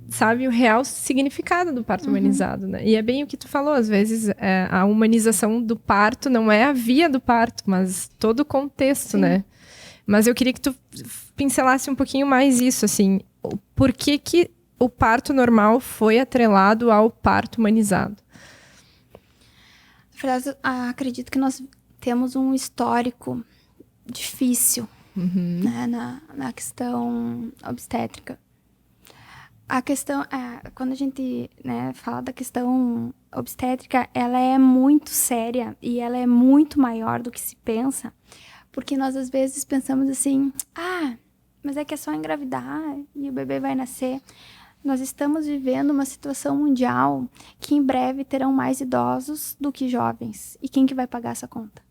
sabe o real significado do parto humanizado, né? E é bem o que tu falou, às vezes a humanização do parto não é a via do parto, mas todo o contexto, né? Mas eu queria que tu pincelasse um pouquinho mais isso, assim, por que o parto normal foi atrelado ao parto humanizado? Acredito que nós temos um histórico difícil, né, na questão obstétrica. A questão, quando a gente, né, fala da questão obstétrica, ela é muito séria e ela é muito maior do que se pensa, porque nós às vezes pensamos assim, mas é que é só engravidar e o bebê vai nascer. Nós estamos vivendo uma situação mundial que em breve terão mais idosos do que jovens. E quem que vai pagar essa conta?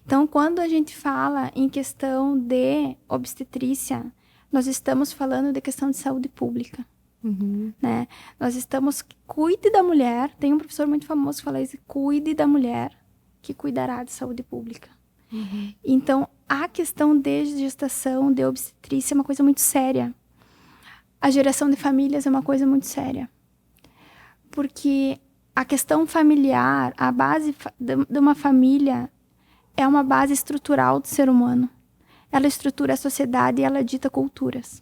Então, quando a gente fala em questão de obstetrícia, nós estamos falando de questão de saúde pública. Né? Nós estamos... Cuide da mulher. Tem um professor muito famoso que fala isso. Cuide da mulher que cuidará de saúde pública. Então, a questão de gestação, de obstetrícia é uma coisa muito séria. A geração de famílias é uma coisa muito séria. Porque a questão familiar, a base de uma família é uma base estrutural do ser humano. Ela estrutura a sociedade e ela dita culturas.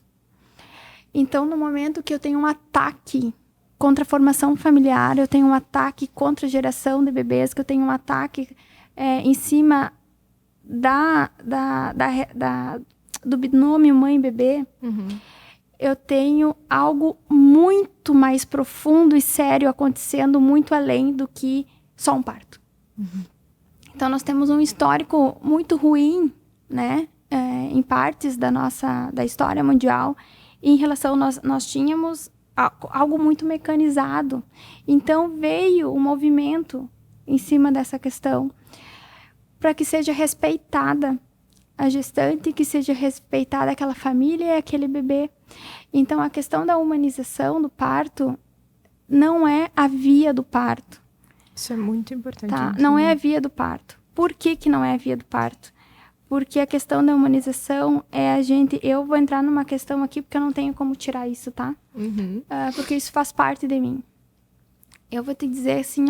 Então, no momento que eu tenho um ataque contra a formação familiar, eu tenho um ataque contra a geração de bebês, que eu tenho um ataque em cima do binômio mãe-bebê. Eu tenho algo muito mais profundo e sério acontecendo, muito além do que só um parto. Então, nós temos um histórico muito ruim, né? Em partes da história mundial. E em relação, nós tínhamos algo muito mecanizado. Então, veio um movimento em cima dessa questão para que seja respeitada a gestante, que seja respeitada aquela família e aquele bebê. Então, a questão da humanização do parto não é a via do parto. Isso é muito importante. Tá? Não é a via do parto. Por que não é a via do parto? Porque a questão da humanização é eu vou entrar numa questão aqui porque eu não tenho como tirar isso, tá? Porque isso faz parte de mim. Eu vou te dizer assim,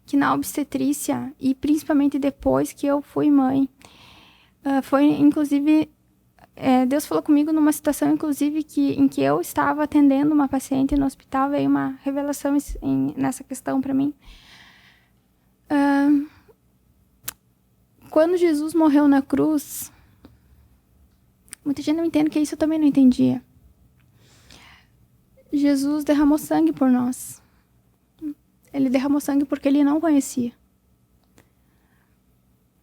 que na obstetrícia, e principalmente depois que eu fui mãe, foi, inclusive, Deus falou comigo numa situação, inclusive, em que eu estava atendendo uma paciente no hospital, veio uma revelação nessa questão para mim. Quando Jesus morreu na cruz, muita gente não entende que isso eu também não entendia. Jesus derramou sangue por nós. Ele derramou sangue porque ele não conhecia.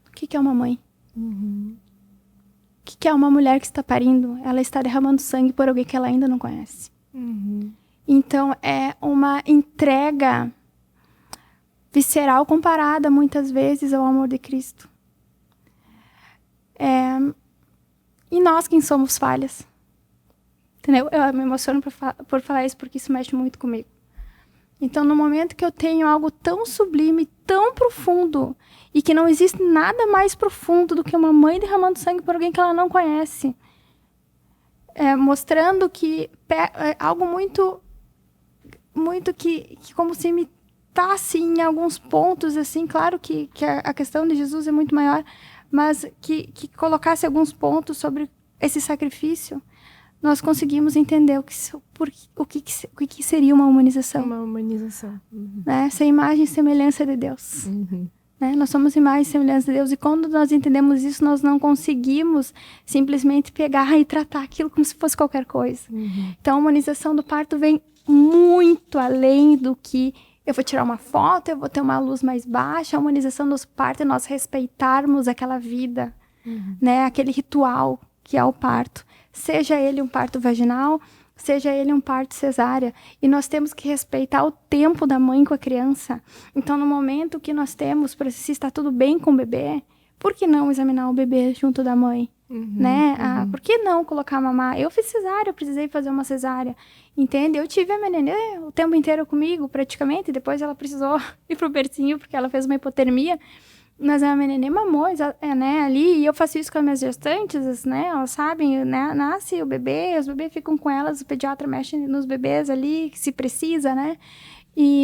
O que é uma mãe? O que é uma mulher que está parindo? Ela está derramando sangue por alguém que ela ainda não conhece. Então, é uma entrega visceral comparada, muitas vezes, ao amor de Cristo. E nós, quem somos falhas? Entendeu? Eu me emociono por falar isso, porque isso mexe muito comigo. Então, no momento que eu tenho algo tão sublime, tão profundo, e que não existe nada mais profundo do que uma mãe derramando sangue por alguém que ela não conhece, mostrando que algo muito, muito que como se imitasse em alguns pontos, assim, claro que a questão de Jesus é muito maior, mas que colocasse alguns pontos sobre esse sacrifício, nós conseguimos entender o que seria uma humanização. Uma humanização. Né? Ser imagem e semelhança de Deus. Né? Nós somos imagem e semelhança de Deus. E quando nós entendemos isso, nós não conseguimos simplesmente pegar e tratar aquilo como se fosse qualquer coisa. Então, a humanização do parto vem muito além do que eu vou tirar uma foto, eu vou ter uma luz mais baixa. A humanização do parto é nós respeitarmos aquela vida, né? Aquele ritual que é o parto. Seja ele um parto vaginal, seja ele um parto cesárea. E nós temos que respeitar o tempo da mãe com a criança. Então, no momento que nós temos, para se está tudo bem com o bebê, por que não examinar o bebê junto da mãe? Né? Por que não colocar mamar? Eu fiz cesárea, eu precisei fazer uma cesárea. Entende? Eu tive a minha nenê o tempo inteiro comigo, praticamente. Depois ela precisou ir pro bercinho, porque ela fez uma hipotermia. Mas a minha nenê mamou, né, ali, e eu faço isso com as minhas gestantes, né, elas sabem, né, nasce o bebê, os bebês ficam com elas, o pediatra mexe nos bebês ali, se precisa, né,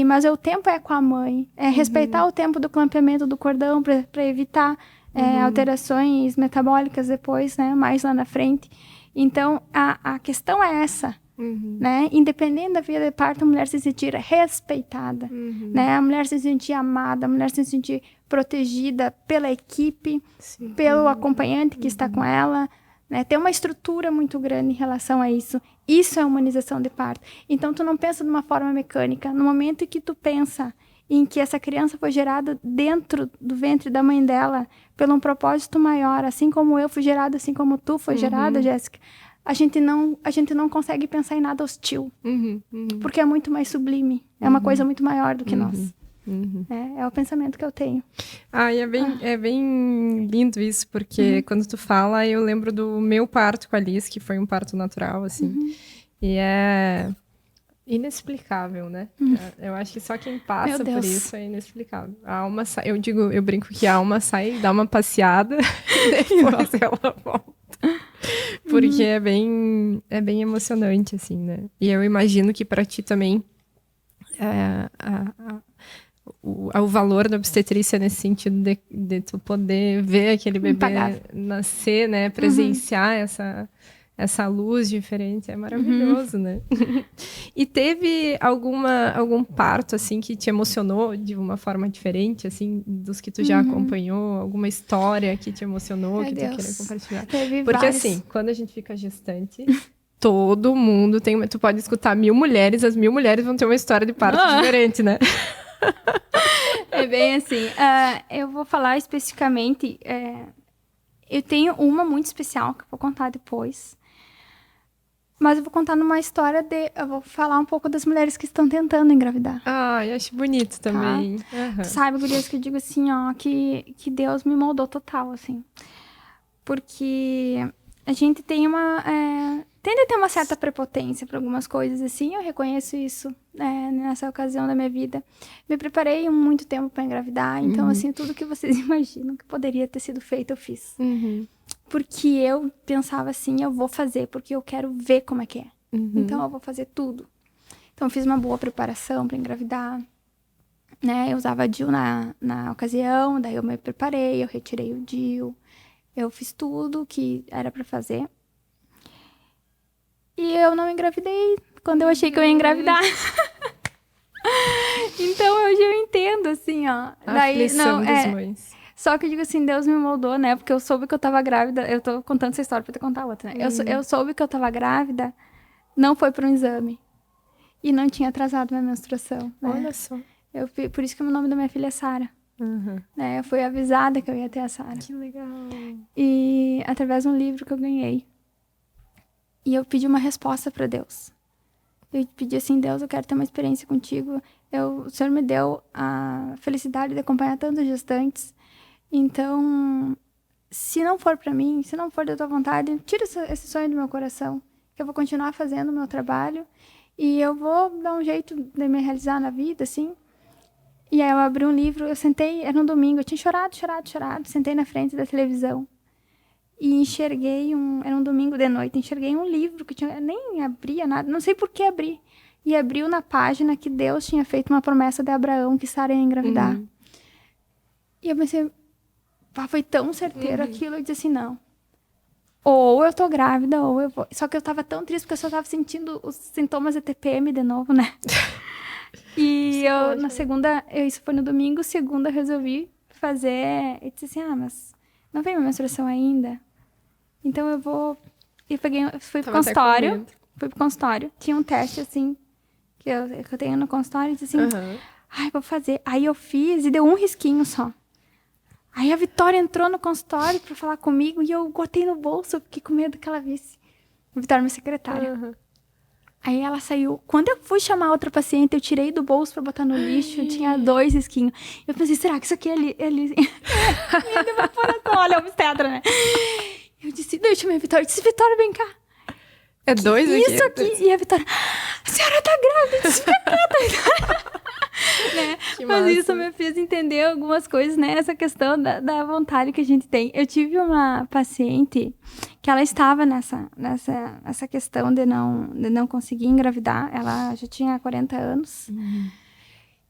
mas o tempo é com a mãe, respeitar o tempo do clampeamento do cordão para evitar alterações metabólicas depois, né, mais lá na frente. Então, a questão é essa. Né? Independente da via de parto, a mulher se sentir respeitada, né? A mulher se sentir amada, a mulher se sentir protegida pela equipe, pelo acompanhante que está com ela, né? Tem uma estrutura muito grande em relação a isso. Isso é humanização de parto. Então, tu não pensa de uma forma mecânica. No momento em que tu pensa em que essa criança foi gerada dentro do ventre da mãe dela, pelo um propósito maior, assim como eu fui gerada, assim como tu foi gerada, Jéssica, a gente não consegue pensar em nada hostil. Porque é muito mais sublime. É uma coisa muito maior do que nós. É o pensamento que eu tenho. E é bem lindo isso, porque quando tu fala, eu lembro do meu parto com a Liz, que foi um parto natural, assim. E é inexplicável, né? Eu acho que só quem passa por isso é inexplicável. A alma sai, eu brinco que a alma sai, dá uma passeada, e depois ela volta. Porque é bem emocionante, assim, né? E eu imagino que para ti também o valor da obstetrícia nesse sentido de tu poder ver aquele bebê nascer, né? Presenciar essa luz diferente, é maravilhoso, né? E teve algum parto, assim, que te emocionou de uma forma diferente, assim, dos que tu já acompanhou? Alguma história que te emocionou, que tu queria compartilhar? Teve Porque, vários. assim, quando a gente fica gestante, todo mundo tem... Tu pode escutar 1000 mulheres, as 1000 mulheres vão ter uma história de parto diferente, né? É bem assim. Eu vou falar especificamente... eu tenho uma muito especial, que eu vou contar depois. Mas eu vou contar numa história eu vou falar um pouco das mulheres que estão tentando engravidar. Eu acho bonito também. Tu sabe, gurias, que eu digo assim, ó, que Deus me moldou total, assim. Porque a gente tem tende a ter uma certa prepotência para algumas coisas, assim, eu reconheço isso nessa ocasião da minha vida. Me preparei muito tempo para engravidar, então, assim, tudo que vocês imaginam que poderia ter sido feito, eu fiz. Porque eu pensava assim, eu vou fazer, porque eu quero ver como é que é. Então, eu vou fazer tudo. Então, eu fiz uma boa preparação para engravidar, né? Eu usava DIU na ocasião, daí eu me preparei, eu retirei o DIU, eu fiz tudo que era para fazer. E eu não engravidei quando eu achei que eu ia engravidar. Então, hoje eu entendo, assim, ó. A aflição das mães. Só que eu digo assim, Deus me moldou, né? Porque eu soube que eu tava grávida. Eu tô contando essa história pra te contar outra, né? Eu soube que eu tava grávida, não foi para um exame. E não tinha atrasado minha menstruação, né? Olha só. Por isso que o nome da minha filha é Sara. Né? Eu fui avisada que eu ia ter a Sara. Que legal. E através de um livro que eu ganhei. E eu pedi uma resposta para Deus. Eu pedi assim, Deus, eu quero ter uma experiência contigo. O Senhor me deu a felicidade de acompanhar tantos gestantes. Então, se não for para mim, se não for da tua vontade, tira esse sonho do meu coração. Que eu vou continuar fazendo o meu trabalho. E eu vou dar um jeito de me realizar na vida, assim. E aí eu abri um livro, eu sentei, era um domingo, eu tinha chorado. Sentei na frente da televisão. E enxerguei era um domingo de noite, enxerguei um livro que eu nem abria nada, não sei por que abri. E abriu na página que Deus tinha feito uma promessa de Abraão que Sara ia engravidar. E eu pensei, foi tão certeiro aquilo, eu disse assim, não. Ou eu tô grávida, ou eu vou. Só que eu tava tão triste, porque eu só tava sentindo os sintomas de TPM de novo, né? E eu, na segunda, isso foi no domingo, segunda eu resolvi fazer, eu disse assim, mas não vem minha menstruação ainda? Então eu vou... fui pro consultório. Tinha um teste, assim, que eu tenho no consultório. E disse assim, vou fazer. Aí eu fiz e deu um risquinho só. Aí a Vitória entrou no consultório pra falar comigo e eu botei no bolso. Eu fiquei com medo que ela visse. A Vitória, minha secretária. Aí ela saiu. Quando eu fui chamar outra paciente, eu tirei do bolso pra botar no lixo. Tinha 2 risquinhos. Eu pensei, será que isso aqui é olha, é obstetra, né? Eu disse, deixa eu chamar a Vitória. Eu disse, Vitória, vem cá. É 2 aqui? Isso aqui. E a Vitória, a senhora tá grávida. Eu disse, fica quieta. Né? Mas isso me fez entender algumas coisas, né? Essa questão da vontade que a gente tem. Eu tive uma paciente que ela estava nessa questão de não conseguir engravidar. Ela já tinha 40 anos.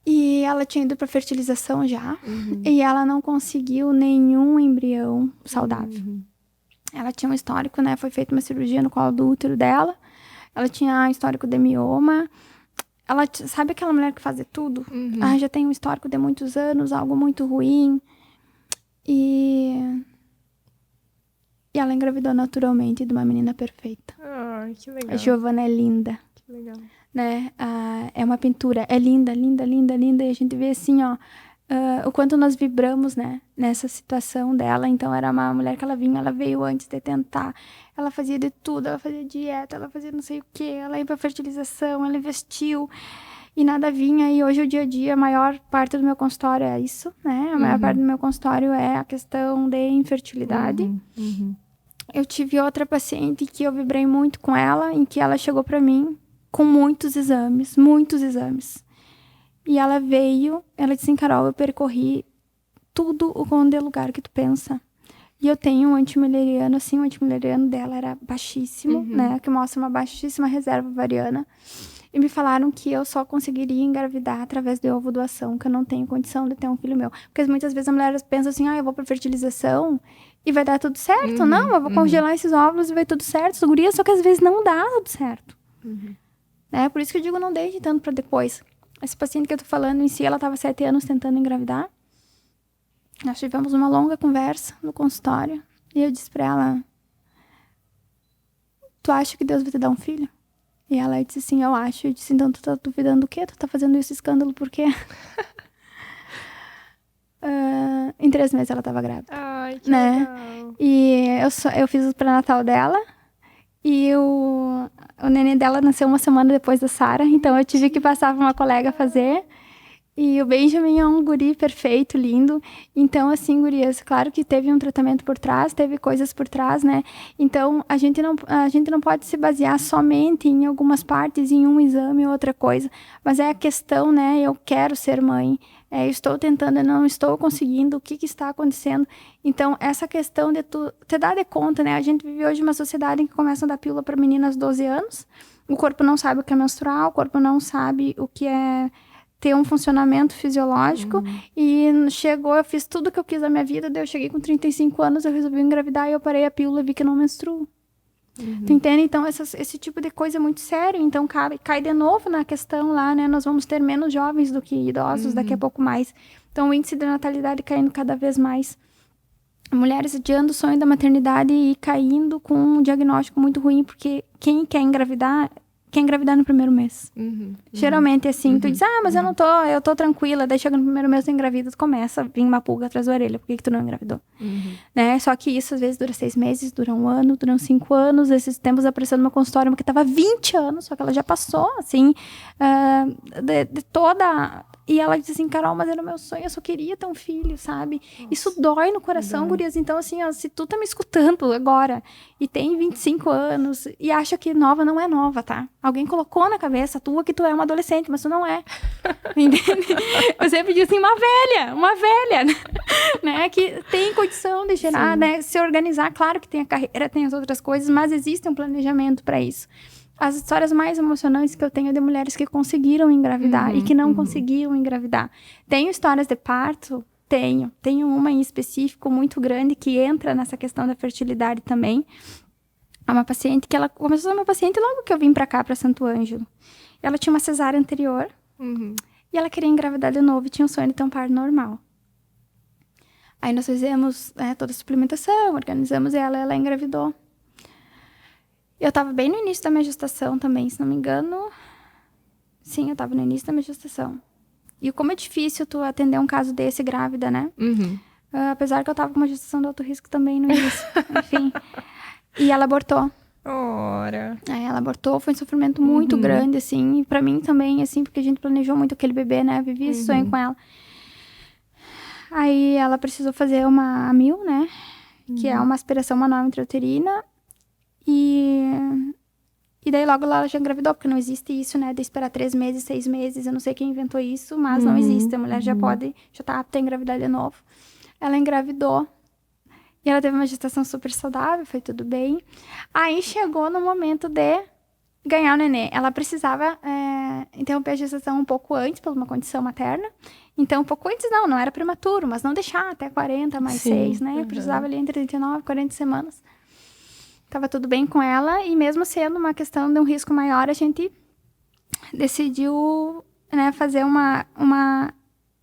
E ela tinha ido para fertilização já. E ela não conseguiu nenhum embrião saudável. Ela tinha um histórico, né? Foi feita uma cirurgia no colo do útero dela. Ela tinha um histórico de mioma. Ela, sabe aquela mulher que faz de tudo? Ela já tem um histórico de muitos anos, algo muito ruim. E ela engravidou naturalmente de uma menina perfeita. Que legal. A Giovana é linda. Que legal. Né? É uma pintura. É linda, linda, linda, linda. E a gente vê assim, ó, o quanto nós vibramos, né? Nessa situação dela. Então, era uma mulher que ela veio antes de tentar. Ela fazia de tudo. Ela fazia dieta, ela fazia não sei o quê. Ela ia pra fertilização, ela investiu. E nada vinha. E hoje, o dia a dia, a maior parte do meu consultório é isso, né? A maior parte do meu consultório é a questão de infertilidade. Eu tive outra paciente que eu vibrei muito com ela, em que ela chegou pra mim com muitos exames. E ela veio, ela disse assim, Carol, eu percorri tudo o quanto é lugar que tu pensa. E eu tenho um antimileriano, assim, o antimileriano dela era baixíssimo, né? Que mostra uma baixíssima reserva ovariana. E me falaram que eu só conseguiria engravidar através de ovo-doação, que eu não tenho condição de ter um filho meu. Porque muitas vezes a mulher pensa assim, eu vou pra fertilização e vai dar tudo certo. Não, eu vou congelar esses óvulos e vai tudo certo. Guria, só que às vezes não dá tudo certo. Por isso que eu digo, não deixe tanto pra depois. Esse paciente que eu tô falando em si, ela tava 7 anos tentando engravidar. Nós tivemos uma longa conversa no consultório. E eu disse pra ela, tu acha que Deus vai te dar um filho? E ela disse assim, eu acho. Eu disse, então tu tá duvidando do quê? Tu tá fazendo esse escândalo por quê? Em 3 meses ela tava grávida. Ai, que legal. E eu fiz o pré-natal dela. E o neném dela nasceu 1 semana depois da Sara. Então eu tive que passar pra uma colega fazer. E o Benjamin é um guri perfeito, lindo. Então, assim, gurias, claro que teve um tratamento por trás, teve coisas por trás, né? Então, a gente não pode se basear somente em algumas partes, em um exame ou outra coisa. Mas é a questão, né? Eu quero ser mãe. Estou tentando, eu não estou conseguindo. O que está acontecendo? Então, essa questão de tu te dar de conta, né? A gente vive hoje uma sociedade em que começam a dar pílula para meninas 12 anos. O corpo não sabe o que é menstruar, o corpo não sabe o que é ter um funcionamento fisiológico. E eu fiz tudo o que eu quis na minha vida, daí eu cheguei com 35 anos, eu resolvi engravidar e eu parei a pílula e vi que não menstruo. Tu entende? Então, esse tipo de coisa é muito sério. Então, cai de novo na questão lá, né? Nós vamos ter menos jovens do que idosos, daqui a pouco mais. Então, o índice de natalidade caindo cada vez mais. Mulheres adiando o sonho da maternidade e caindo com um diagnóstico muito ruim, porque quem quer engravidar no primeiro mês. Geralmente é assim, tu diz, mas eu tô tranquila, daí chega no primeiro mês, tu engravida, tu começa a vir uma pulga atrás da orelha, por que tu não engravidou? Né? Só que isso às vezes dura 6 meses, dura 1 ano, dura 5 anos. Esses tempos apareceu no meu consultório uma que tava 20 anos, só que ela já passou, assim, de toda... E ela disse assim, Carol, mas era o meu sonho, eu só queria ter um filho, sabe? Nossa, isso dói no coração, gurias. Então, assim, ó, se tu tá me escutando agora e tem 25 anos e acha que nova, não é nova, tá? Alguém colocou na cabeça tua que tu é uma adolescente, mas tu não é. Entende? Eu sempre digo assim, uma velha, né? Que tem condição de gerar, né? Se organizar. Claro que tem a carreira, tem as outras coisas, mas existe um planejamento para isso. As histórias mais emocionantes que eu tenho é de mulheres que conseguiram engravidar e que não conseguiam engravidar. Tenho histórias de parto? Tenho. Tenho uma em específico muito grande que entra nessa questão da fertilidade também. É uma paciente que ela começou a ser uma paciente logo que eu vim pra cá, pra Santo Ângelo. Ela tinha uma cesárea anterior e ela queria engravidar de novo e tinha um sonho de ter um parto normal. Aí nós fizemos toda a suplementação, organizamos ela engravidou. Eu tava bem no início da minha gestação também, se não me engano. Sim, eu tava no início da minha gestação. E como é difícil tu atender um caso desse grávida, né? Apesar que eu tava com uma gestação de alto risco também no início. Enfim. E ela abortou. Ora. Aí ela abortou, foi um sofrimento muito grande, assim. E pra mim também, assim, porque a gente planejou muito aquele bebê, né? Eu vivi esse sonho com ela. Aí ela precisou fazer uma AMIL, né? Que é uma aspiração manual intrauterina. E daí logo lá ela já engravidou, porque não existe isso, né? De esperar 3 meses, 6 meses. Eu não sei quem inventou isso, mas não existe. A mulher já tá apta a engravidar de novo. Ela engravidou. E ela teve uma gestação super saudável, foi tudo bem. Aí chegou no momento de ganhar o nenê. Ela precisava interromper a gestação um pouco antes, por uma condição materna. Então, um pouco antes não era prematuro, mas não deixar até 40 mais 6, né? Precisava ali entre 39 e 40 semanas. Tava tudo bem com ela, e mesmo sendo uma questão de um risco maior, a gente decidiu, né, fazer uma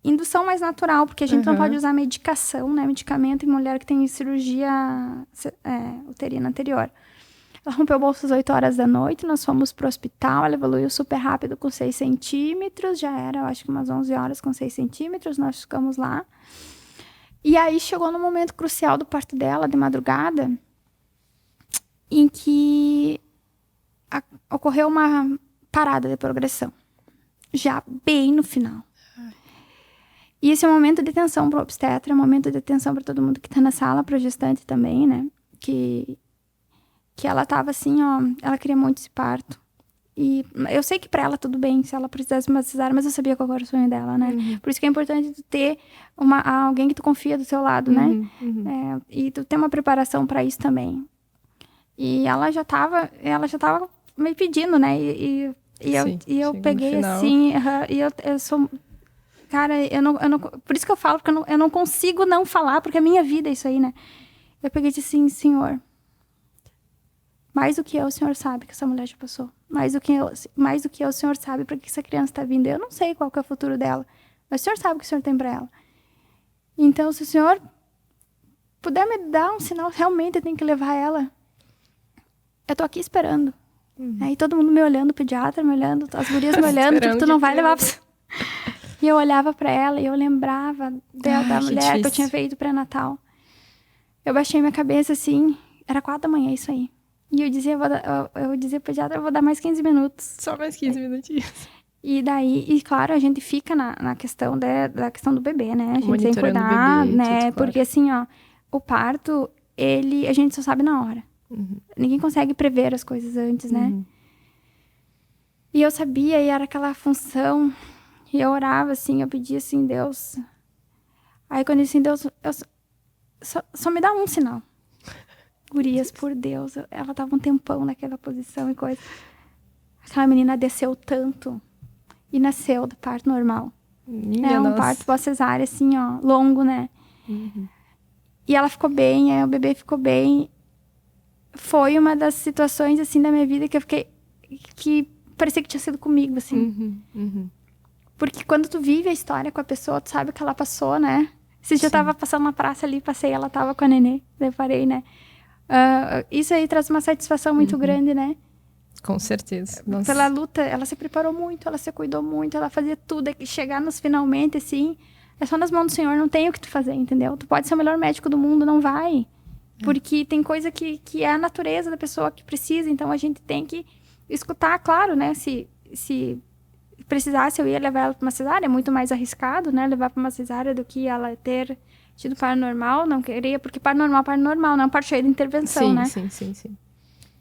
indução mais natural, porque a gente não pode usar medicação, né, medicamento em mulher que tem cirurgia uterina anterior. Ela rompeu o bolso às 8 horas da noite, nós fomos pro hospital, ela evoluiu super rápido com 6 centímetros, já era, eu acho que umas 11 horas com 6 centímetros, nós ficamos lá. E aí chegou no momento crucial do parto dela, de madrugada, em que ocorreu uma parada de progressão, já bem no final. E esse é um momento de tensão para o obstetra, é um momento de tensão para todo mundo que está na sala, para a gestante também, né? Que ela tava assim, ó, ela queria muito esse parto. E eu sei que para ela tudo bem, se ela precisasse de uma cesárea, mas eu sabia qual era o sonho dela, né? Por isso que é importante tu ter alguém que tu confia do seu lado, né? E tu ter uma preparação para isso também. E ela já tava me pedindo, né? E eu peguei assim, e eu sou... Cara, eu não... Por isso que eu falo, porque eu não consigo não falar, porque é minha vida isso aí, né? Eu peguei e disse assim, Senhor, mais do que eu, o Senhor sabe que essa mulher já passou. Mais do que eu, o Senhor sabe para que essa criança está vindo. Eu não sei qual que é o futuro dela, mas o Senhor sabe o que o Senhor tem para ela. Então, se o Senhor puder me dar um sinal, realmente eu tenho que levar ela. Eu tô aqui esperando. Aí todo mundo me olhando, o pediatra me olhando, as gurias me olhando, tipo, tu não vai levar... E eu olhava para ela e eu lembrava da mulher que eu tinha feito pré-natal. Eu baixei minha cabeça assim, era 4h, isso aí. E eu dizia pro pediatra, eu vou dar mais 15 minutos. Só mais 15 minutinhos. E daí, e claro, a gente fica na questão da questão do bebê, né? A gente tem que Monitorando cuidar, o bebê, né? tudo, claro. Porque assim, ó, o parto, a gente só sabe na hora. Ninguém consegue prever as coisas antes, né? E eu sabia, e era aquela função, e eu orava assim, eu pedia assim, Deus. Aí quando eu disse assim, Deus, só me dá um sinal. Gurias, por Deus, ela tava um tempão naquela posição e coisa. Aquela menina desceu tanto e nasceu do parto normal. Né? Um parto pós-cesárea, assim, ó, longo, né? E ela ficou bem, aí o bebê ficou bem. Foi uma das situações, assim, da minha vida que eu fiquei... que parecia que tinha sido comigo, assim. Porque quando tu vive a história com a pessoa, tu sabe o que ela passou, né? Se eu tava passando na praça ali, passei, ela tava com a nenê, daí parei, né? Isso aí traz uma satisfação muito grande, né? Com certeza. Nossa. Pela luta, ela se preparou muito, ela se cuidou muito, ela fazia tudo. E chegar nos finalmente, assim, é só nas mãos do Senhor, não tem o que tu fazer, entendeu? Tu pode ser o melhor médico do mundo, não vai. Porque tem coisa que é a natureza da pessoa que precisa, então a gente tem que escutar, claro, né? Se precisasse, eu ia levar ela para uma cesárea, é muito mais arriscado, né? Levar para uma cesárea do que ela ter tido parto normal, não queria, porque parto normal, não é um parto cheio de intervenção, né? Sim.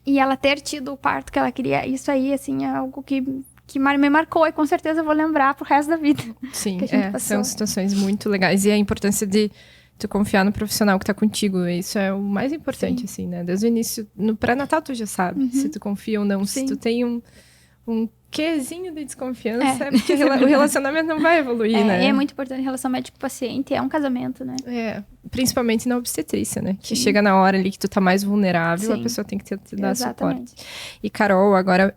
E ela ter tido o parto que ela queria, isso aí, assim, é algo que me marcou e com certeza eu vou lembrar pro resto da vida. Sim, são situações muito legais. E a importância de tu confiar no profissional que tá contigo, isso é o mais importante, assim, né? Desde o início, no pré-natal tu já sabe se tu confia ou não, se tu tem um quezinho de desconfiança, é porque o relacionamento não vai evoluir, né? E é muito importante, relação médico-paciente, é um casamento, né? Principalmente na obstetrícia, né? Que chega na hora ali que tu tá mais vulnerável, a pessoa tem que te dar suporte. E Carol, agora,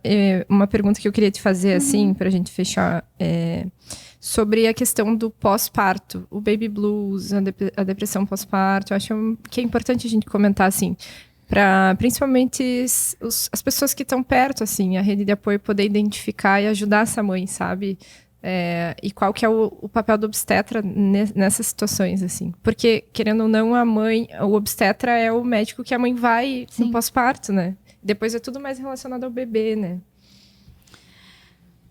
uma pergunta que eu queria te fazer, assim, pra gente fechar, sobre a questão do pós-parto, o baby blues, a depressão pós-parto. Eu acho que é importante a gente comentar, assim, para principalmente as pessoas que estão perto, assim, a rede de apoio poder identificar e ajudar essa mãe, sabe? E qual que é o papel do obstetra nessas situações, assim. Porque, querendo ou não, o obstetra é o médico que a mãe vai no pós-parto, né? Depois é tudo mais relacionado ao bebê, né?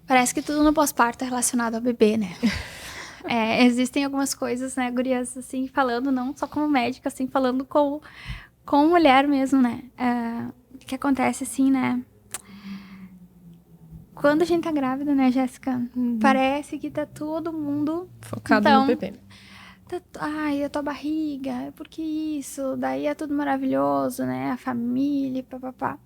Parece que tudo no pós-parto é relacionado ao bebê, né? Existem algumas coisas, né, gurias, assim, falando não só como médica, assim, falando com mulher mesmo, né? Que acontece assim, né? Quando a gente tá grávida, né, Jéssica? Parece que tá todo mundo... focado no bebê. Ai, a tua barriga, por que isso? Daí é tudo maravilhoso, né? A família, papapá.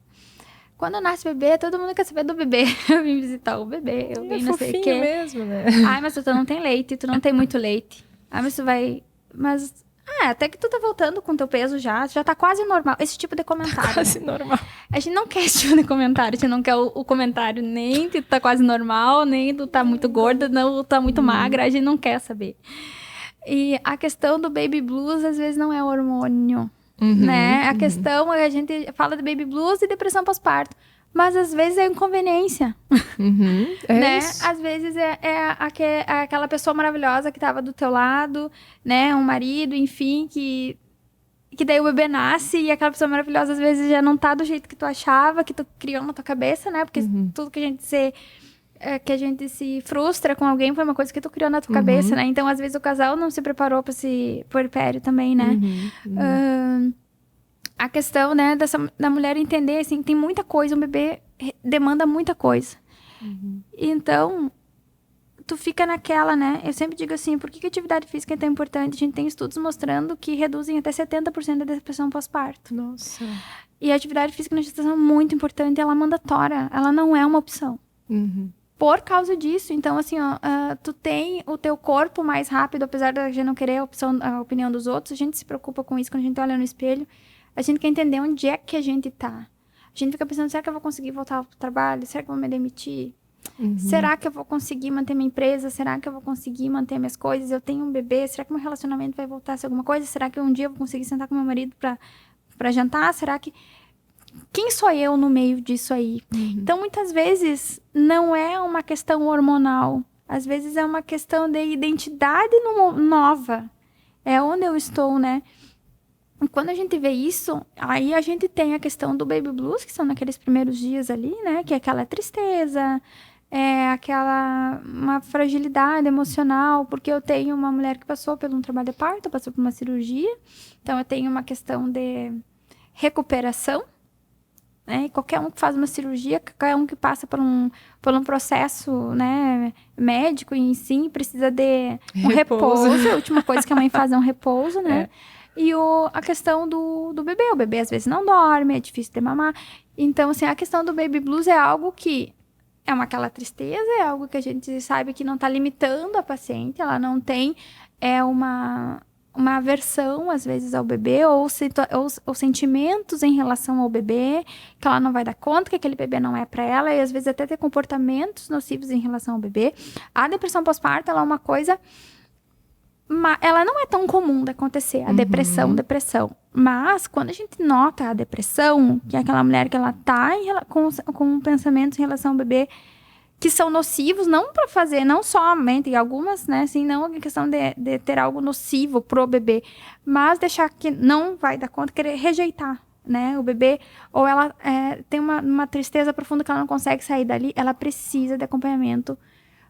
Quando nasce o bebê, todo mundo quer saber do bebê. Eu vim visitar o bebê, eu vim não sei o quê. Mesmo, né? Ai, mas tu não tem leite, tu não tem muito leite. Ai, mas tu vai... Mas... até que tu tá voltando com teu peso já tá quase normal. Esse tipo de comentário. Tá quase normal. A gente não quer esse tipo de comentário. A gente não quer o comentário nem que tu tá quase normal, nem tu tá muito gorda, não tu tá muito magra. A gente não quer saber. E a questão do baby blues, às vezes, não é hormônio, né? A questão é que a gente fala de baby blues e depressão pós-parto. Mas, às vezes, é inconveniência. Né? Isso. Às vezes, é aquela pessoa maravilhosa que estava do teu lado, né? Um marido, enfim, que daí o bebê nasce e aquela pessoa maravilhosa, às vezes, já não tá do jeito que tu achava, que tu criou na tua cabeça, né? Porque tudo que a gente se frustra com alguém foi uma coisa que tu criou na tua cabeça, né? Então, às vezes, o casal não se preparou para esse puerpério também, né? A questão, né, da mulher entender, assim, tem muita coisa, um bebê demanda muita coisa. Então, tu fica naquela, né? Eu sempre digo assim, por que a atividade física é tão importante? A gente tem estudos mostrando que reduzem até 70% da depressão pós-parto. Nossa. E a atividade física na gestação é muito importante, ela é mandatória, ela não é uma opção. por causa disso. Então, assim, ó, tu tem o teu corpo mais rápido, apesar da gente não querer a opinião dos outros, a gente se preocupa com isso quando a gente olha no espelho. A gente quer entender onde é que a gente tá. A gente fica pensando, será que eu vou conseguir voltar pro trabalho? Será que eu vou me demitir? Será que eu vou conseguir manter minha empresa? Será que eu vou conseguir manter minhas coisas? Eu tenho um bebê, será que meu relacionamento vai voltar a ser alguma coisa? Será que um dia eu vou conseguir sentar com meu marido pra jantar? Será que... Quem sou eu no meio disso aí? Então, muitas vezes, não é uma questão hormonal. Às vezes, é uma questão de identidade nova. É onde eu estou, né? E quando a gente vê isso, aí a gente tem a questão do baby blues, que são naqueles primeiros dias ali, né? Que é aquela tristeza, uma fragilidade emocional, porque eu tenho uma mulher que passou por um trabalho de parto, passou por uma cirurgia. Então, eu tenho uma questão de recuperação. Né? Qualquer um que faz uma cirurgia, qualquer um que passa por um processo, né, médico em si, precisa de um repouso. A última coisa que a mãe faz é um repouso, né? E a questão do bebê. O bebê às vezes não dorme, é difícil de mamar. Então, assim, a questão do baby blues é algo que é aquela tristeza, é algo que a gente sabe que não está limitando a paciente, ela não tem uma aversão, às vezes, ao bebê, ou sentimentos em relação ao bebê, que ela não vai dar conta, que aquele bebê não é para ela, e às vezes até ter comportamentos nocivos em relação ao bebê. A depressão pós-parto, ela é uma coisa... Ela não é tão comum de acontecer, a depressão. Mas, quando a gente nota a depressão, que é aquela mulher que ela tá com pensamentos em relação ao bebê, que são nocivos, não para fazer, não somente, algumas, né, assim, não a questão de ter algo nocivo pro bebê, mas deixar que não vai dar conta, querer rejeitar, né, o bebê, ou ela tem uma tristeza profunda que ela não consegue sair dali, ela precisa de acompanhamento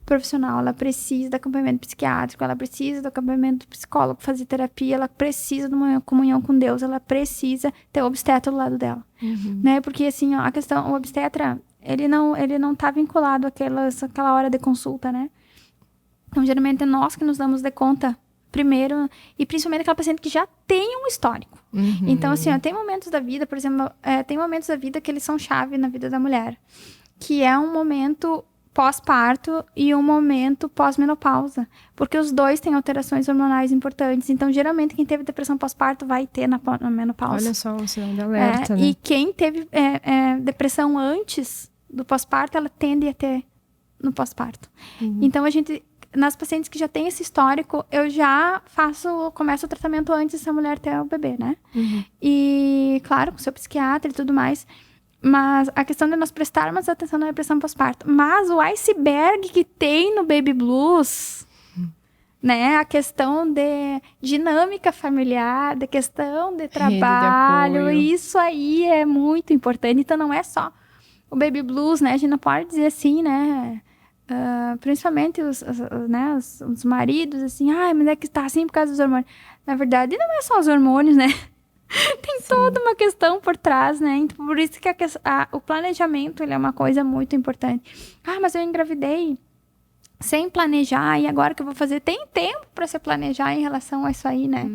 profissional, ela precisa de acompanhamento psiquiátrico, ela precisa do acompanhamento do psicólogo, fazer terapia, ela precisa de uma comunhão com Deus, ela precisa ter o obstetra do lado dela, né, porque assim, ó, o obstetra, ele não tá vinculado àquela hora de consulta, né? Então, geralmente, é nós que nos damos de conta primeiro, e principalmente aquela paciente que já tem um histórico. Então, assim, ó, tem momentos da vida, por exemplo, tem momentos da vida que eles são chave na vida da mulher, que é um momento pós-parto e um momento pós-menopausa, porque os dois têm alterações hormonais importantes. Então, geralmente, quem teve depressão pós-parto vai ter na menopausa. Olha só, o sinal de alerta, né? E quem teve depressão antes do pós-parto, ela tende a ter no pós-parto. Então, nas pacientes que já tem esse histórico, eu já começo o tratamento antes dessa mulher ter o bebê, né? E, claro, com o seu psiquiatra e tudo mais. Mas a questão de nós prestarmos atenção na depressão pós-parto. Mas o iceberg que tem no baby blues, né? A questão de dinâmica familiar, de questão de trabalho, isso aí é muito importante. Então, não é só o baby blues, né? A gente não pode dizer assim, né? Principalmente os maridos, assim, mas é que tá assim por causa dos hormônios. Na verdade, não é só os hormônios, né? Tem toda uma questão por trás, né? Então, por isso que o planejamento, ele é uma coisa muito importante. Mas eu engravidei sem planejar, e agora que eu vou fazer? Tem tempo para se planejar em relação a isso aí, né?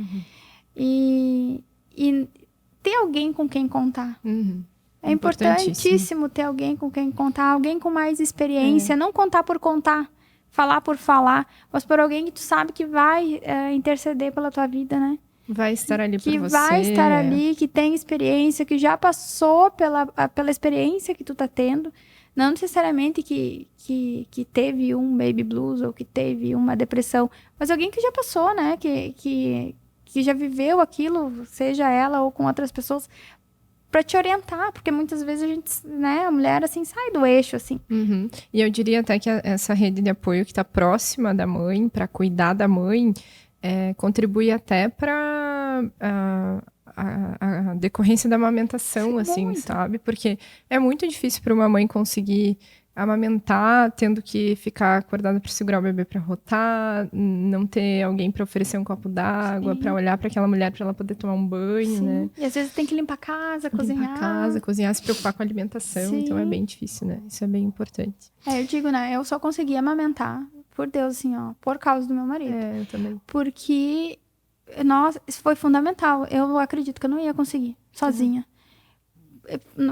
E ter alguém com quem contar. É importantíssimo ter alguém com quem contar, alguém com mais experiência, não contar por contar, falar por falar, mas por alguém que tu sabe que vai interceder pela tua vida, né? Vai estar ali por você. Que vai estar ali, que tem experiência, que já passou pela experiência que tu tá tendo. Não necessariamente que teve um baby blues ou que teve uma depressão, mas alguém que já passou, né? Que já viveu aquilo, seja ela ou com outras pessoas, para te orientar, porque muitas vezes a gente, né, a mulher, assim, sai do eixo, assim. E eu diria até que essa rede de apoio que tá próxima da mãe, para cuidar da mãe, contribui até para a decorrência da amamentação, Sim, assim, muito. sabe? Porque é muito difícil para uma mãe conseguir amamentar, tendo que ficar acordada para segurar o bebê para rotar, não ter alguém para oferecer um copo d'água, para olhar para aquela mulher para ela poder tomar um banho, né? E às vezes tem que limpar a casa, cozinhar, se preocupar com a alimentação, então é bem difícil, né? Isso é bem importante. Eu digo, né? Eu só consegui amamentar, por Deus, assim, ó, por causa do meu marido. Eu também. Porque, nossa, isso foi fundamental. Eu acredito que eu não ia conseguir, sozinha.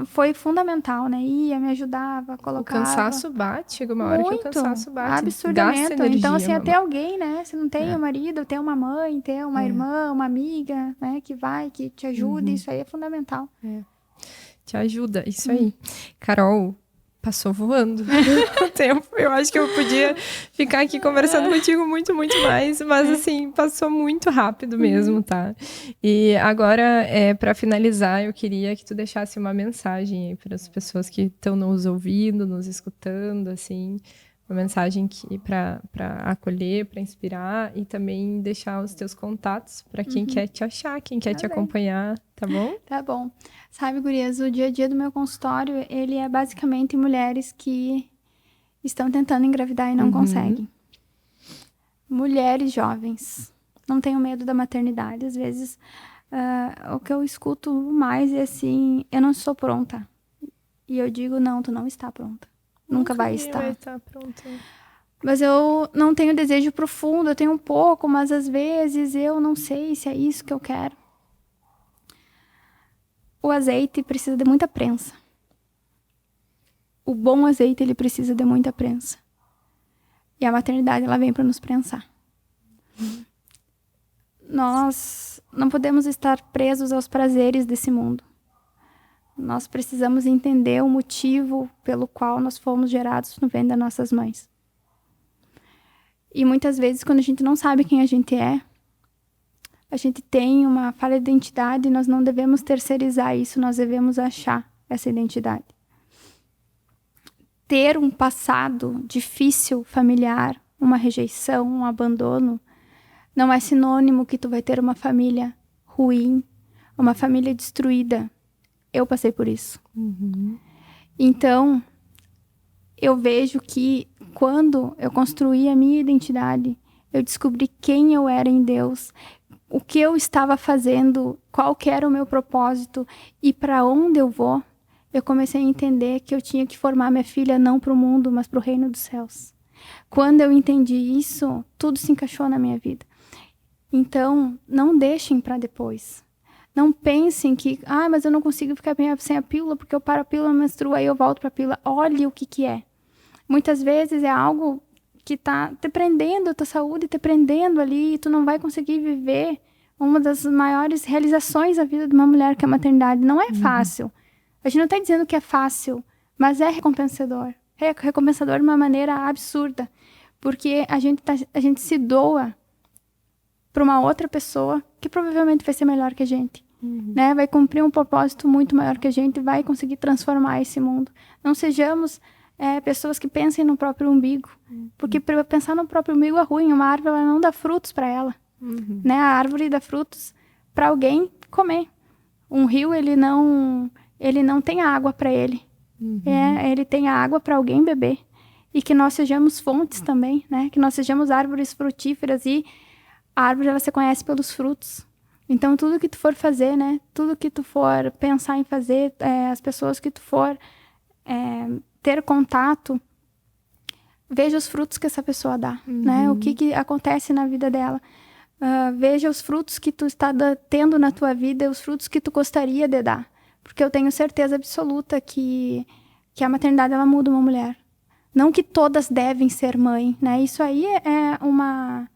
foi fundamental, né? Ia, me ajudava, colocava. O cansaço bate, chega uma hora que o cansaço bate. Absurdamente. Energia, então, assim, até alguém, né? Se não tem um marido, ter uma mãe, ter uma irmã, uma amiga, né? Que te ajude, isso aí é fundamental. Te ajuda, isso aí. Carol, passou voando o tempo. Eu acho que eu podia ficar aqui conversando contigo muito, muito mais, mas assim, passou muito rápido mesmo, tá? E agora, para finalizar, eu queria que tu deixasse uma mensagem aí para as pessoas que estão nos ouvindo, nos escutando, assim, uma mensagem para acolher, para inspirar e também deixar os teus contatos para quem quer te achar, quem quer te acompanhar, tá bom? Tá bom. Sabe, gurias, o dia a dia do meu consultório, ele é basicamente mulheres que estão tentando engravidar e não conseguem. Mulheres jovens. Não tenham medo da maternidade. Às vezes, o que eu escuto mais é assim, eu não estou pronta. E eu digo, não, tu não está pronta. Nunca vai estar. Vai estar pronta. Mas eu não tenho desejo profundo, eu tenho um pouco, mas às vezes eu não sei se é isso que eu quero. O azeite precisa de muita prensa. O bom azeite, ele precisa de muita prensa. E a maternidade, ela vem para nos prensar. Nós não podemos estar presos aos prazeres desse mundo. Nós precisamos entender o motivo pelo qual nós fomos gerados no ventre das nossas mães. E muitas vezes, quando a gente não sabe quem a gente é, a gente tem uma falha de identidade e nós não devemos terceirizar isso, nós devemos achar essa identidade. Ter um passado difícil, familiar, uma rejeição, um abandono, não é sinônimo que tu vai ter uma família ruim, uma família destruída. Eu passei por isso. Então, eu vejo que quando eu construí a minha identidade, eu descobri quem eu era em Deus, o que eu estava fazendo, qual que era o meu propósito e para onde eu vou, eu comecei a entender que eu tinha que formar minha filha não para o mundo, mas para o reino dos céus. Quando eu entendi isso, tudo se encaixou na minha vida. Então, não deixem para depois. Não pensem que, mas eu não consigo ficar sem a pílula, porque eu paro a pílula, menstruo, aí eu volto para a pílula. Olhe o que é. Muitas vezes é algo que está te prendendo, a tua saúde te prendendo ali, e tu não vai conseguir viver uma das maiores realizações da vida de uma mulher, que é a maternidade. Não é fácil. A gente não está dizendo que é fácil, mas é recompensador. É recompensador de uma maneira absurda, porque a gente se doa para uma outra pessoa que provavelmente vai ser melhor que a gente. Né? Vai cumprir um propósito muito maior que a gente, vai conseguir transformar esse mundo. Não sejamos pessoas que pensem no próprio umbigo, porque pensar no próprio umbigo é ruim. Uma árvore, ela não dá frutos para ela, né? A árvore dá frutos para alguém comer. Um rio, ele não tem água para ele, ele tem a água para alguém beber. E que nós sejamos fontes também, né? Que nós sejamos árvores frutíferas, e a árvore, ela se conhece pelos frutos. Então, tudo que tu for fazer, né? Tudo que tu for pensar em fazer, as pessoas que tu for ter contato, veja os frutos que essa pessoa dá, né? O que acontece na vida dela. Veja os frutos que tu está tendo na tua vida e os frutos que tu gostaria de dar. Porque eu tenho certeza absoluta que a maternidade, ela muda uma mulher. Não que todas devem ser mãe, né? Isso aí é uma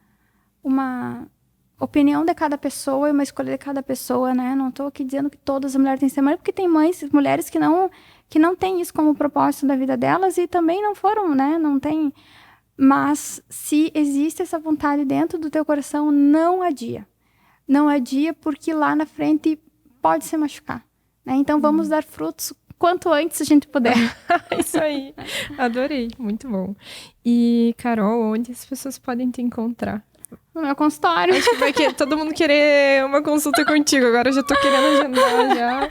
opinião de cada pessoa e uma escolha de cada pessoa, né? Não estou aqui dizendo que todas as mulheres têm que ser mãe, porque tem mulheres que não têm isso como propósito da vida delas e também não foram, né? Não tem. Mas se existe essa vontade dentro do teu coração, não adia. Não adia, porque lá na frente pode se machucar, né? Então vamos dar frutos quanto antes a gente puder. Isso aí. Adorei. Muito bom. E, Carol, onde as pessoas podem te encontrar? No meu consultório. Acho que vai todo mundo querer uma consulta contigo. Agora eu já tô querendo agendar já.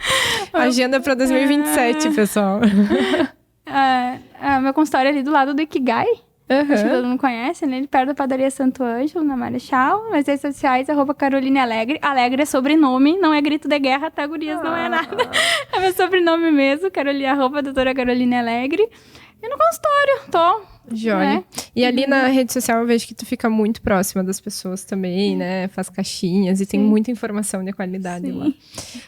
Agenda para 2027, pessoal. Meu consultório é ali do lado do Ikigai. Acho que todo mundo conhece, né? Ele perto da padaria Santo Ângelo, na Marechal. Nas redes sociais, @Caroline Alegre. Alegre é sobrenome, não é grito de guerra, tá, gurias? Não é nada. É meu sobrenome mesmo, doutora Caroline Alegre. E no consultório, Joia. Né? E ali na rede social eu vejo que tu fica muito próxima das pessoas também, né? Faz caixinhas e tem muita informação de qualidade lá.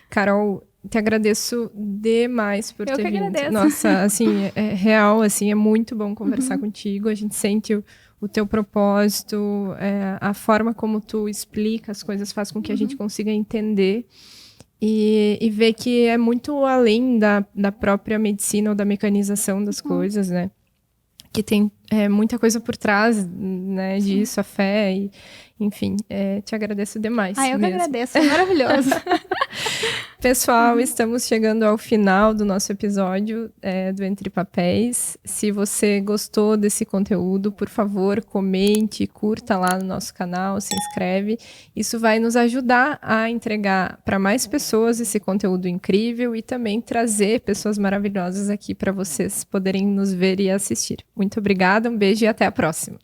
Carol, te agradeço demais por ter vindo. Agradeço. Nossa, assim, é real, assim, é muito bom conversar contigo. A gente sente o teu propósito, a forma como tu explica as coisas faz com que a gente consiga entender e ver que é muito além da própria medicina ou da mecanização das coisas, né? Que tem muita coisa por trás, né, disso, a fé, e, enfim, te agradeço demais. Eu que agradeço, é maravilhoso. Pessoal, estamos chegando ao final do nosso episódio do Entre Papéis. Se você gostou desse conteúdo, por favor, comente, curta lá no nosso canal, se inscreve. Isso vai nos ajudar a entregar para mais pessoas esse conteúdo incrível e também trazer pessoas maravilhosas aqui para vocês poderem nos ver e assistir. Muito obrigada, um beijo e até a próxima.